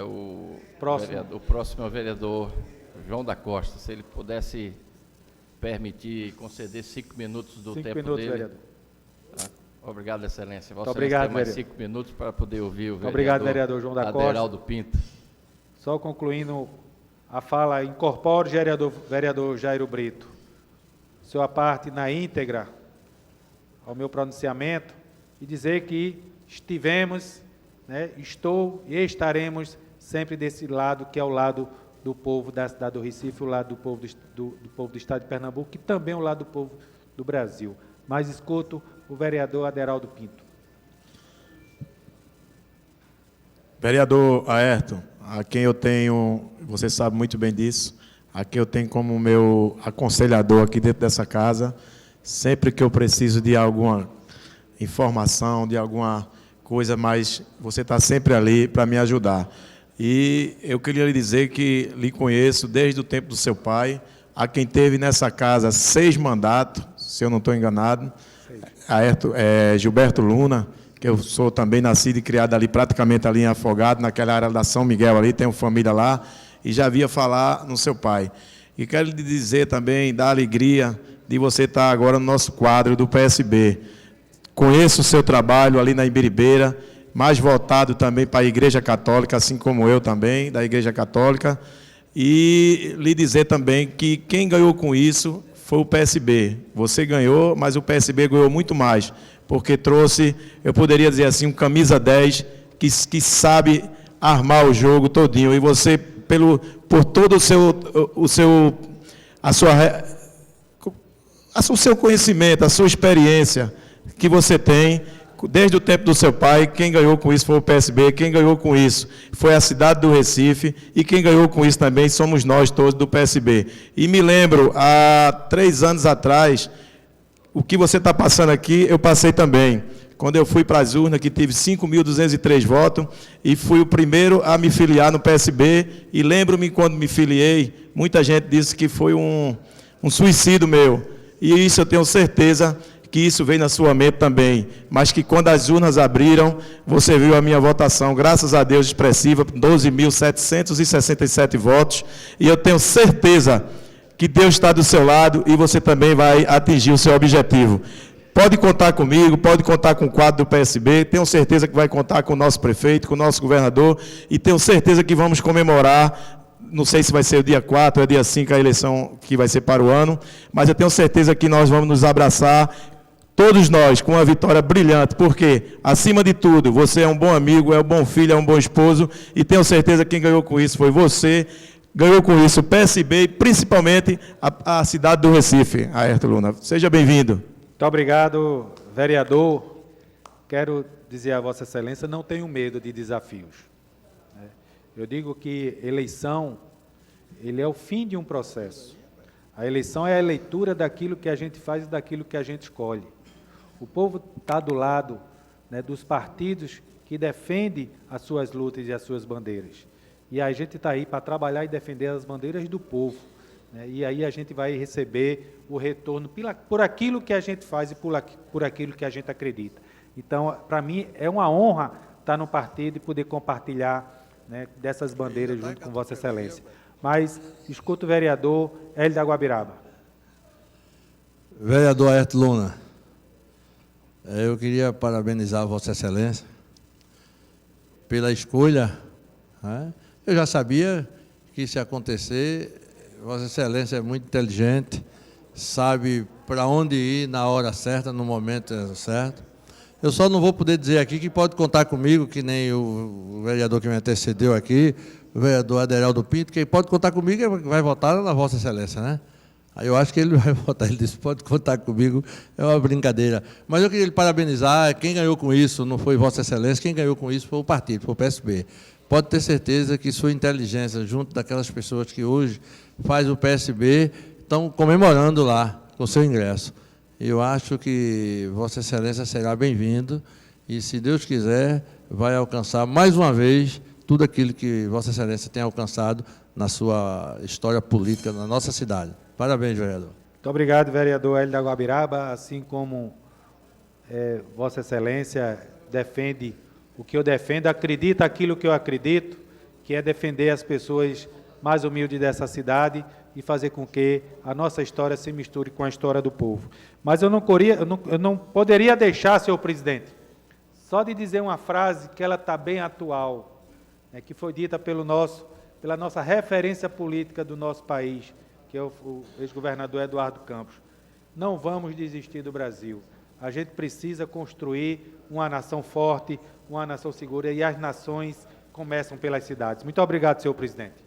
o próximo é o vereador João da Costa, se ele pudesse permitir conceder 5 minutos do tempo dele. Vereador. Tá? Obrigado, Excelência. Vossa obrigado, tem mais 5 minutos para poder ouvir o vereador, obrigado, vereador João da Costa. Aderaldo Pinto. Só concluindo a fala, incorporo o vereador Jairo Brito, sua parte na íntegra ao meu pronunciamento e dizer que estivemos, estou e estaremos sempre desse lado, que é o lado do povo da cidade do Recife, o lado do povo do povo do estado de Pernambuco, que também é o lado do povo do Brasil. Mas escuto o vereador Aderaldo Pinto. Vereador Airton, a quem eu tenho, você sabe muito bem disso, a quem eu tenho como meu aconselhador aqui dentro dessa casa, sempre que eu preciso de alguma informação, de alguma coisa, mas você está sempre ali para me ajudar. E eu queria lhe dizer que lhe conheço desde o tempo do seu pai, a quem teve nessa casa 6 mandatos, se eu não estou enganado, Gilberto Luna, que eu sou também nascido e criado ali, praticamente ali em Afogado, naquela área da São Miguel ali, tenho família lá, e já via falar no seu pai. E quero lhe dizer também da alegria de você estar agora no nosso quadro do PSB. Conheço o seu trabalho ali na Imbiribeira, mais voltado também para a Igreja Católica, assim como eu também, da Igreja Católica, e lhe dizer também que quem ganhou com isso foi o PSB. Você ganhou, mas o PSB ganhou muito mais, porque trouxe, eu poderia dizer assim, um camisa 10 que sabe armar o jogo todinho, e você, por todo o seu conhecimento, a sua experiência, que você tem, desde o tempo do seu pai. Quem ganhou com isso foi o PSB, quem ganhou com isso foi a cidade do Recife, e quem ganhou com isso também somos nós todos do PSB. E me lembro, há 3 anos atrás, o que você está passando aqui, eu passei também. Quando eu fui para as urnas, que tive 5.203 votos, e fui o primeiro a me filiar no PSB, e lembro-me quando me filiei, muita gente disse que foi um suicídio meu, e isso eu tenho certeza que isso veio na sua mente também, mas que quando as urnas abriram, você viu a minha votação, graças a Deus, expressiva, 12.767 votos, e eu tenho certeza que Deus está do seu lado e você também vai atingir o seu objetivo. Pode contar comigo, pode contar com o quadro do PSB, tenho certeza que vai contar com o nosso prefeito, com o nosso governador, e tenho certeza que vamos comemorar, não sei se vai ser o dia 4 ou dia 5 a eleição que vai ser para o ano, mas eu tenho certeza que nós vamos nos abraçar, todos nós, com uma vitória brilhante, porque, acima de tudo, você é um bom amigo, é um bom filho, é um bom esposo, e tenho certeza que quem ganhou com isso foi você, ganhou com isso o PSB e principalmente a cidade do Recife, Aerto Luna. Seja bem-vindo. Muito obrigado, vereador. Quero dizer a Vossa Excelência, não tenho medo de desafios. Eu digo que eleição, ele é o fim de um processo. A eleição é a leitura daquilo que a gente faz e daquilo que a gente escolhe. O povo está do lado, né, dos partidos que defendem as suas lutas e as suas bandeiras. E a gente está aí para trabalhar e defender as bandeiras do povo. E aí a gente vai receber o retorno por aquilo que a gente faz e por aquilo que a gente acredita. Então, para mim, é uma honra estar no partido e poder compartilhar, né, dessas bandeiras junto com Vossa Excelência. Mas escuto o vereador Hélio da Guabiraba. Vereador Aerto Luna, eu queria parabenizar Vossa Excelência pela escolha. Né? Eu já sabia que isso ia acontecer. Vossa Excelência é muito inteligente, sabe para onde ir na hora certa, no momento certo. Eu só não vou poder dizer aqui que pode contar comigo, que nem o vereador que me antecedeu aqui, o vereador Aderaldo Pinto, que pode contar comigo e vai votar na Vossa Excelência, né? Aí eu acho que ele vai votar, ele disse, pode contar comigo, é uma brincadeira. Mas eu queria lhe parabenizar, quem ganhou com isso não foi Vossa Excelência, quem ganhou com isso foi o partido, foi o PSB. Pode ter certeza que sua inteligência, junto daquelas pessoas que hoje faz o PSB, estão comemorando lá com o seu ingresso. Eu acho que Vossa Excelência será bem-vindo e, se Deus quiser, vai alcançar mais uma vez tudo aquilo que Vossa Excelência tem alcançado na sua história política na nossa cidade. Parabéns, vereador. Muito obrigado, vereador Hélio da Guabiraba. Assim como Vossa Excelência defende o que eu defendo, acredita aquilo que eu acredito, que é defender as pessoas mais humildes dessa cidade e fazer com que a nossa história se misture com a história do povo. Mas eu não poderia deixar, senhor presidente, só de dizer uma frase que ela está bem atual, né, que foi dita pela nossa referência política do nosso país, que é o ex-governador Eduardo Campos. Não vamos desistir do Brasil. A gente precisa construir uma nação forte, uma nação segura, e as nações começam pelas cidades. Muito obrigado, senhor presidente.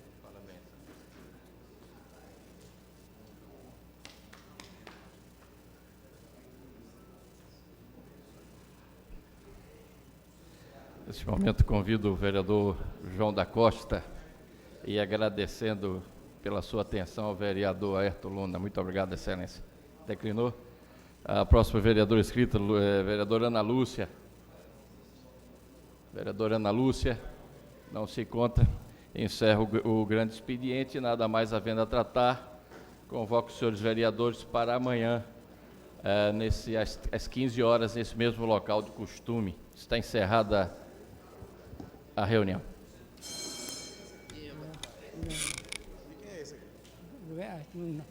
Neste momento, convido o vereador João da Costa e agradecendo pela sua atenção ao vereador Aerto Luna. Muito obrigado, Excelência. Declinou. A próxima vereadora inscrita, vereadora Ana Lúcia. Vereadora Ana Lúcia, não se encontra. Encerro o grande expediente, nada mais havendo a tratar. Convoco os senhores vereadores para amanhã, às 15 horas, nesse mesmo local de costume. Está encerrada a reunião. Quem é esse aqui?